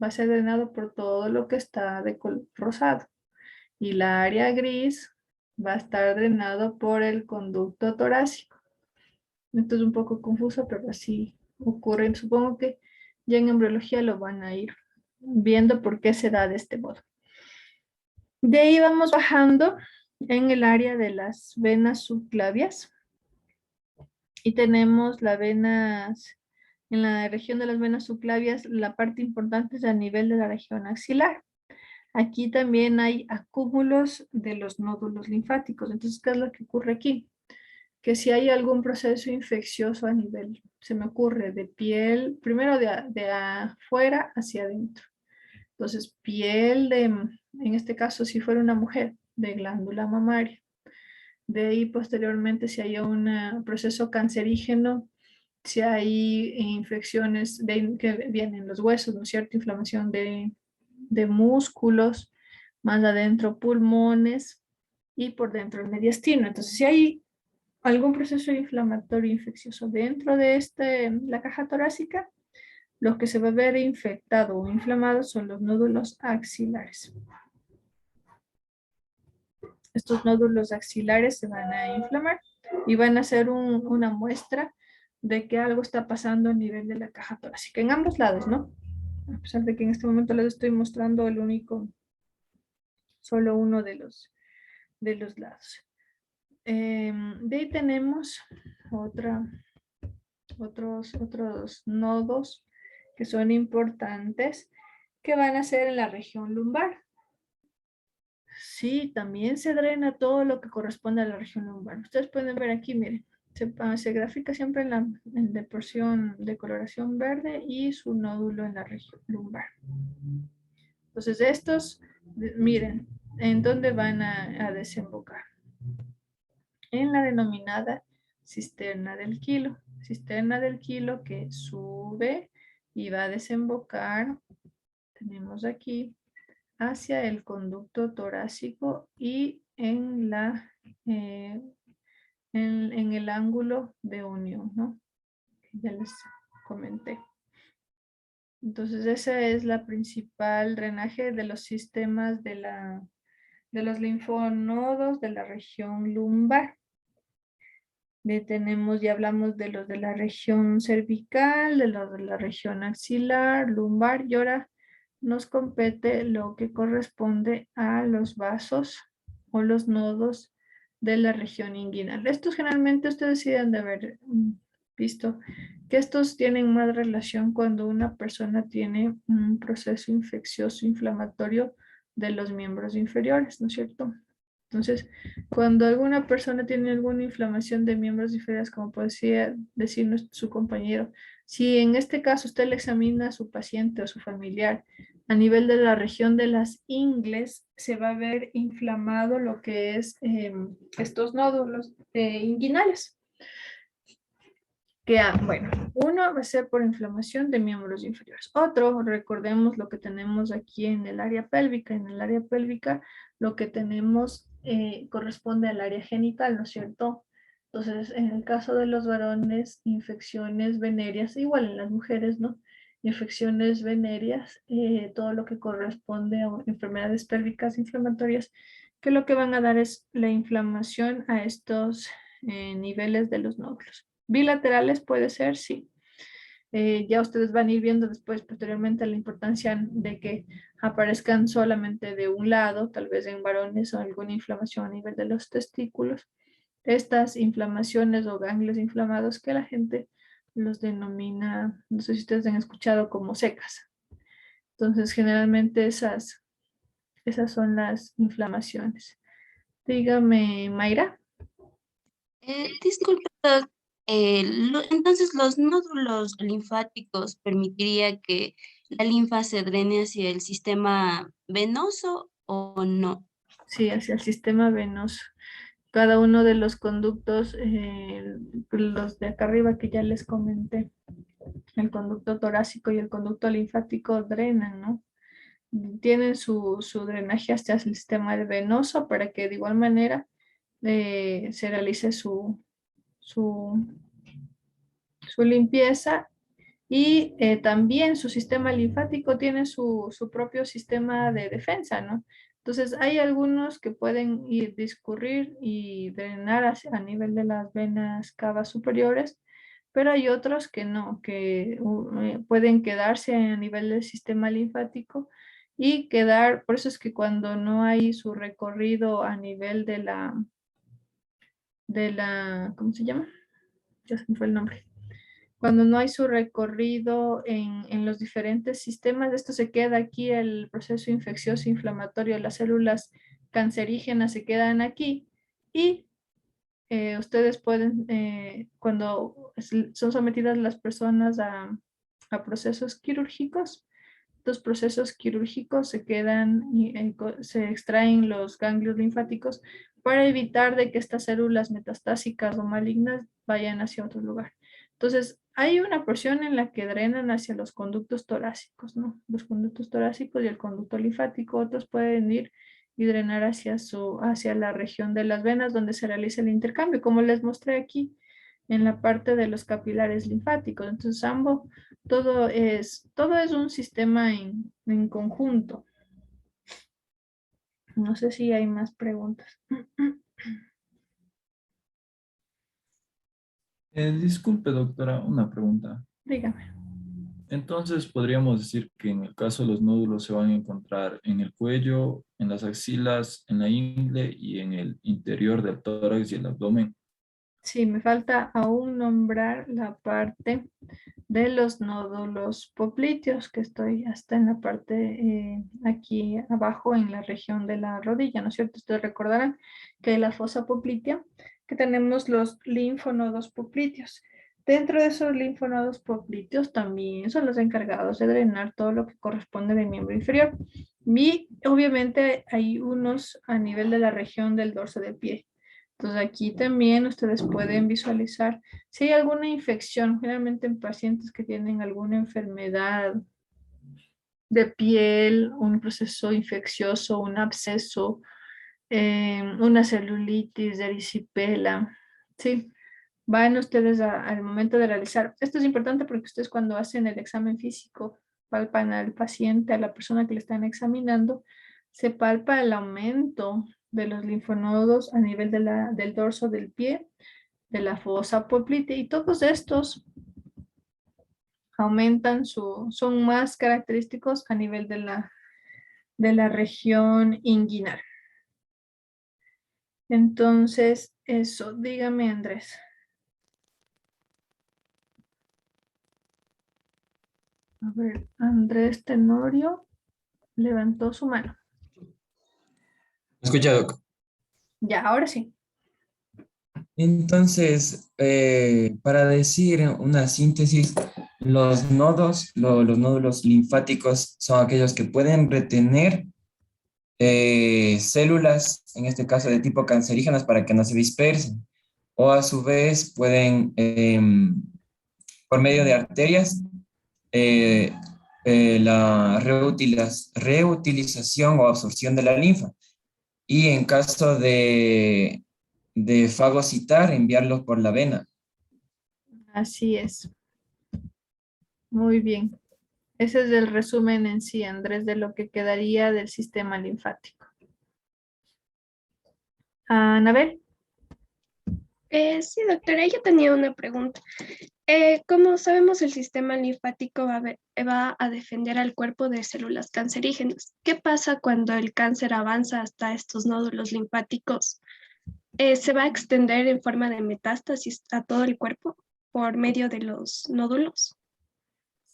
va a ser drenado por todo lo que está de color rosado. Y la área gris va a estar drenado por el conducto torácico. Esto es un poco confuso, pero así ocurre. Supongo que ya en embriología lo van a ir viendo por qué se da de este modo. De ahí vamos bajando en el área de las venas subclavias. Y tenemos las venas, en la región de las venas subclavias, la parte importante es a nivel de la región axilar. Aquí también hay acúmulos de los nódulos linfáticos. Entonces, ¿qué es lo que ocurre aquí? Que si hay algún proceso infeccioso a nivel, se me ocurre, de piel, primero de afuera hacia adentro. Entonces, piel de, en este caso, si fuera una mujer, de glándula mamaria. De ahí, posteriormente, si hay un proceso cancerígeno, si hay infecciones que vienen en los huesos, ¿no es cierto? Inflamación de músculos, más adentro pulmones y por dentro el mediastino. Entonces, si hay algún proceso inflamatorio infeccioso dentro de la caja torácica, lo que se va a ver infectado o inflamado son los nódulos axilares. Estos nódulos axilares se van a inflamar y van a ser una muestra de que algo está pasando a nivel de la caja torácica, en ambos lados, ¿no? A pesar de que en este momento les estoy mostrando el único, solo uno de los lados. De ahí tenemos otros nodos que son importantes que van a ser en la región lumbar. Sí, también se drena todo lo que corresponde a la región lumbar. Ustedes pueden ver aquí, miren, se grafica siempre en la porción de coloración verde y su nódulo en la región lumbar. Entonces estos, miren, ¿en dónde van a desembocar? En la denominada cisterna del quilo. Cisterna del quilo que sube y va a desembocar, tenemos aquí, hacia el conducto torácico y en en el ángulo de unión, ¿no? Ya les comenté. Entonces, ese es la principal drenaje de los sistemas de los linfonodos de la región lumbar. Ya hablamos de los de la región cervical, de los de la región axilar, lumbar, y ahora nos compete lo que corresponde a los vasos o los nodos de la región inguinal. Estos generalmente ustedes sí han de haber visto que estos tienen más relación cuando una persona tiene un proceso infeccioso inflamatorio de los miembros inferiores, ¿no es cierto? Entonces, cuando alguna persona tiene alguna inflamación de miembros inferiores, como podría decir su compañero, si en este caso usted le examina a su paciente o su familiar a nivel de la región de las ingles, se va a ver inflamado lo que es estos nódulos inguinales. Bueno, uno va a ser por inflamación de miembros inferiores. Otro, recordemos lo que tenemos aquí en el área pélvica. En el área pélvica lo que tenemos corresponde al área genital, ¿no es cierto? Entonces, en el caso de los varones, infecciones venéreas, igual en las mujeres, ¿no? Infecciones venéreas, todo lo que corresponde a enfermedades pélvicas inflamatorias, que lo que van a dar es la inflamación a estos niveles de los nódulos. Bilaterales puede ser, sí. Ya ustedes van a ir viendo después, posteriormente, la importancia de que aparezcan solamente de un lado, tal vez en varones o alguna inflamación a nivel de los testículos. Estas inflamaciones o ganglios inflamados que la gente los denomina, no sé si ustedes han escuchado, como secas. Entonces, generalmente esas son las inflamaciones. Dígame, Mayra. Disculpe, Entonces, los nódulos linfáticos permitiría que la linfa se drene hacia el sistema venoso o no. Sí, hacia el sistema venoso. Cada uno de los conductos, los de acá arriba que ya les comenté, el conducto torácico y el conducto linfático drenan, ¿no? Tienen su drenaje hasta el sistema venoso para que de igual manera se realice su, su limpieza y también su sistema linfático tiene su propio sistema de defensa, ¿no? Entonces hay algunos que pueden ir, discurrir y drenar a nivel de las venas cavas superiores, pero hay otros que no, que pueden quedarse a nivel del sistema linfático y quedar, por eso es que cuando no hay su recorrido a nivel ¿cómo se llama? Ya se me fue el nombre. Cuando no hay su recorrido en los diferentes sistemas, esto se queda aquí, el proceso infeccioso inflamatorio, las células cancerígenas se quedan aquí y ustedes pueden, cuando son sometidas las personas a procesos quirúrgicos, estos procesos quirúrgicos se quedan y se extraen los ganglios linfáticos para evitar de que estas células metastásicas o malignas vayan hacia otro lugar. Entonces, hay una porción en la que drenan hacia los conductos torácicos, ¿no? Los conductos torácicos y el conducto linfático. Otros pueden ir y drenar hacia la región de las venas donde se realiza el intercambio, como les mostré aquí en la parte de los capilares linfáticos. Entonces, todo es un sistema en conjunto. No sé si hay más preguntas. Disculpe, doctora, una pregunta. Dígame. Entonces, podríamos decir que en el caso de los nódulos se van a encontrar en el cuello, en las axilas, en la ingle y en el interior del tórax y el abdomen. Sí, me falta aún nombrar la parte de los nódulos popliteos, que estoy hasta en la parte aquí abajo en la región de la rodilla, ¿no es cierto? Ustedes recordarán que en la fosa poplitea que tenemos los linfonodos popliteos. Dentro de esos linfonodos popliteos también son los encargados de drenar todo lo que corresponde del miembro inferior. Y obviamente hay unos a nivel de la región del dorso del pie. Entonces aquí también ustedes pueden visualizar si hay alguna infección, generalmente en pacientes que tienen alguna enfermedad de piel, un proceso infeccioso, un absceso, una celulitis, erisipela, ¿sí? Van ustedes al momento de realizar. Esto es importante porque ustedes cuando hacen el examen físico palpan al paciente, a la persona que le están examinando, se palpa el aumento de los linfonodos a nivel del dorso del pie, de la fosa poplitea y todos estos aumentan son más característicos a nivel de la región inguinal. Entonces, eso, dígame Andrés. A ver, Andrés Tenorio levantó su mano. Escucha, Doc. Ya, ahora sí. Entonces, para decir una síntesis, los nodos, los nódulos linfáticos son aquellos que pueden retener células, en este caso de tipo cancerígenas, para que no se dispersen. O a su vez pueden, por medio de arterias, la reutilización o absorción de la linfa. Y en caso de fagocitar, enviarlos por la vena. Así es. Muy bien. Ese es el resumen en sí, Andrés, de lo que quedaría del sistema linfático. Anabel. Sí, doctora, yo tenía una pregunta. Como sabemos, el sistema linfático va a defender al cuerpo de células cancerígenas. ¿Qué pasa cuando el cáncer avanza hasta estos nódulos linfáticos? ¿Se va a extender en forma de metástasis a todo el cuerpo por medio de los nódulos?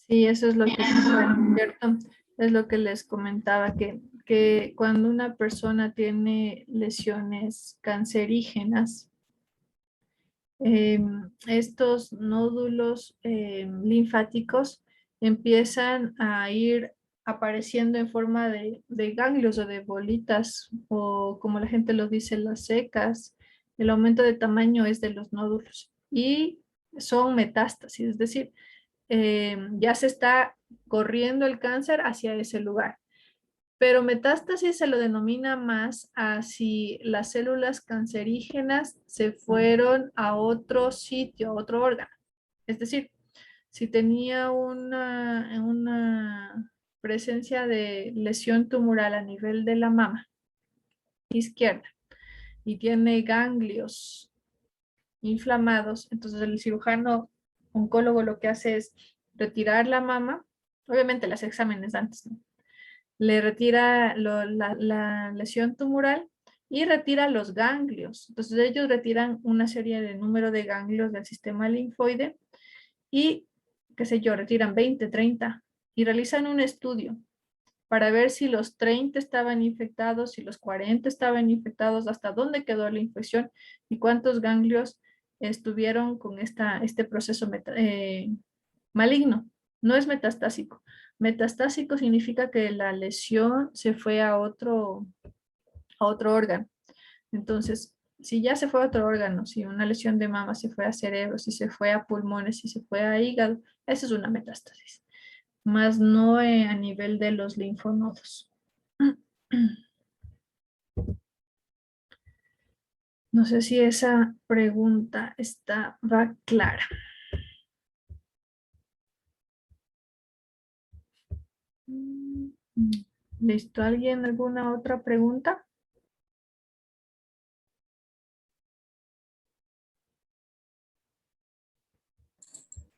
Sí, eso es lo que, ¿cierto? Es lo que les comentaba, que cuando una persona tiene lesiones cancerígenas, estos nódulos linfáticos empiezan a ir apareciendo en forma de ganglios o de bolitas, o como la gente lo dice, las secas. El aumento de tamaño es de los nódulos y son metástasis, es decir, ya se está corriendo el cáncer hacia ese lugar. Pero metástasis se lo denomina más a si las células cancerígenas se fueron a otro sitio, a otro órgano. Es decir, si tenía una presencia de lesión tumoral a nivel de la mama izquierda y tiene ganglios inflamados, entonces el cirujano oncólogo lo que hace es retirar la mama, obviamente las exámenes antes, ¿no? Le retira la lesión tumoral y retira los ganglios. Entonces ellos retiran una serie de número de ganglios del sistema linfoide y, qué sé yo, retiran 20, 30 y realizan un estudio para ver si los 30 estaban infectados, si los 40 estaban infectados, hasta dónde quedó la infección y cuántos ganglios estuvieron con este proceso maligno. No es metastásico. Metastásico significa que la lesión se fue a otro órgano. Entonces, si ya se fue a otro órgano, si una lesión de mama se fue a cerebro, si se fue a pulmones, si se fue a hígado, esa es una metástasis, más no a nivel de los linfonodos. No sé si esa pregunta va clara. ¿Listo? ¿Alguien alguna otra pregunta?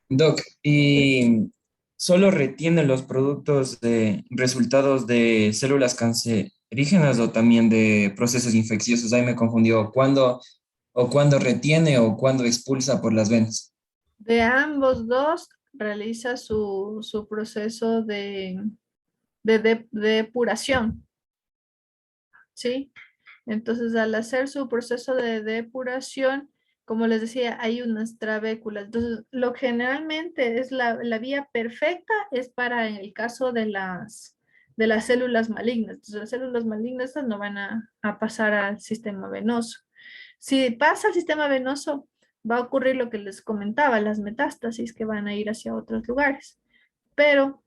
Doc, ¿y solo retiene los productos de resultados de células cancerígenas o también de procesos infecciosos? Ahí me confundió. ¿Cuándo retiene o cuándo expulsa por las venas? De ambos dos realiza su proceso de depuración, ¿sí? Entonces, al hacer su proceso de depuración, como les decía, hay unas trabéculas. Entonces, lo que generalmente es la vía perfecta es para en el caso de las células malignas. Entonces, las células malignas estas no van a pasar al sistema venoso. Si pasa al sistema venoso, va a ocurrir lo que les comentaba, las metástasis que van a ir hacia otros lugares. Pero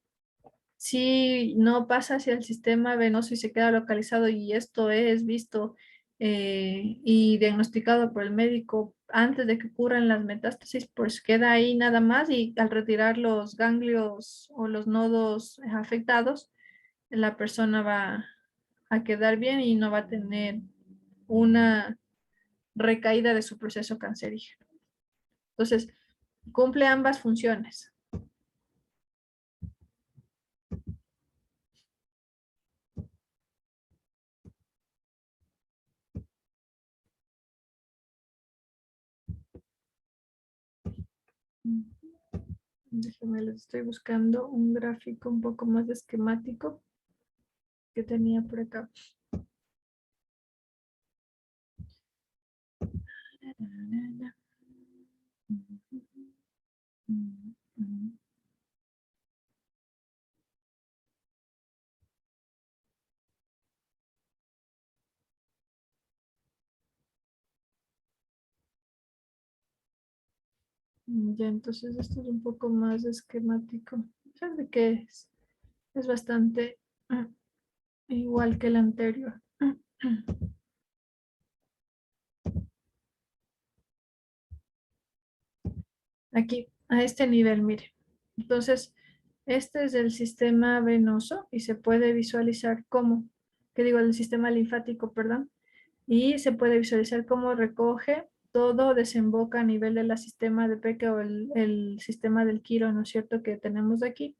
si no pasa hacia el sistema venoso y se queda localizado y esto es visto y diagnosticado por el médico antes de que ocurran las metástasis, pues queda ahí nada más y al retirar los ganglios o los nodos afectados, la persona va a quedar bien y no va a tener una recaída de su proceso cancerígeno. Entonces, cumple ambas funciones. Déjenme, les estoy buscando un gráfico un poco más esquemático que tenía por acá. Ya, entonces esto es un poco más esquemático. ¿Sabe qué es? Es bastante igual que el anterior. Aquí, a este nivel, mire. Entonces, este es el sistema venoso y se puede visualizar cómo, ¿qué digo? El sistema linfático, perdón. Y se puede visualizar cómo recoge todo, desemboca a nivel de la sistema de Peque o el sistema del Quiro, ¿no es cierto? Que tenemos aquí.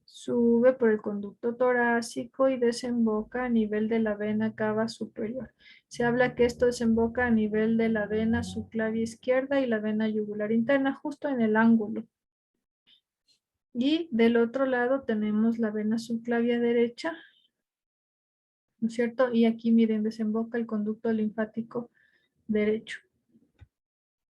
Sube por el conducto torácico y desemboca a nivel de la vena cava superior. Se habla que esto desemboca a nivel de la vena subclavia izquierda y la vena yugular interna, justo en el ángulo. Y del otro lado tenemos la vena subclavia derecha, ¿no es cierto? Y aquí miren, desemboca el conducto linfático derecho.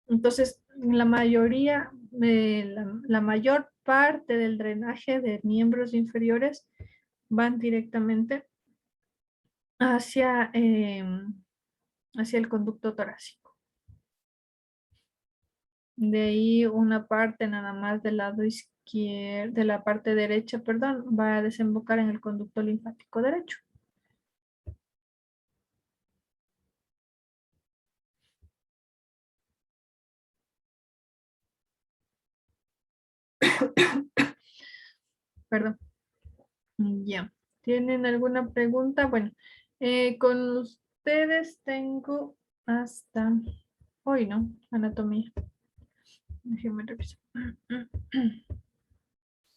Entonces, la mayoría, la mayor parte del drenaje de miembros inferiores van directamente hacia, hacia el conducto torácico. De ahí una parte nada más del lado izquierdo, de la parte derecha, perdón, va a desembocar en el conducto linfático derecho. Perdón. Ya. ¿Tienen alguna pregunta? Bueno, con ustedes tengo hasta hoy, ¿no? Anatomía. Déjenme revisar.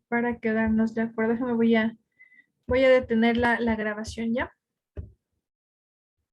Para quedarnos de acuerdo, voy a detener la grabación ya.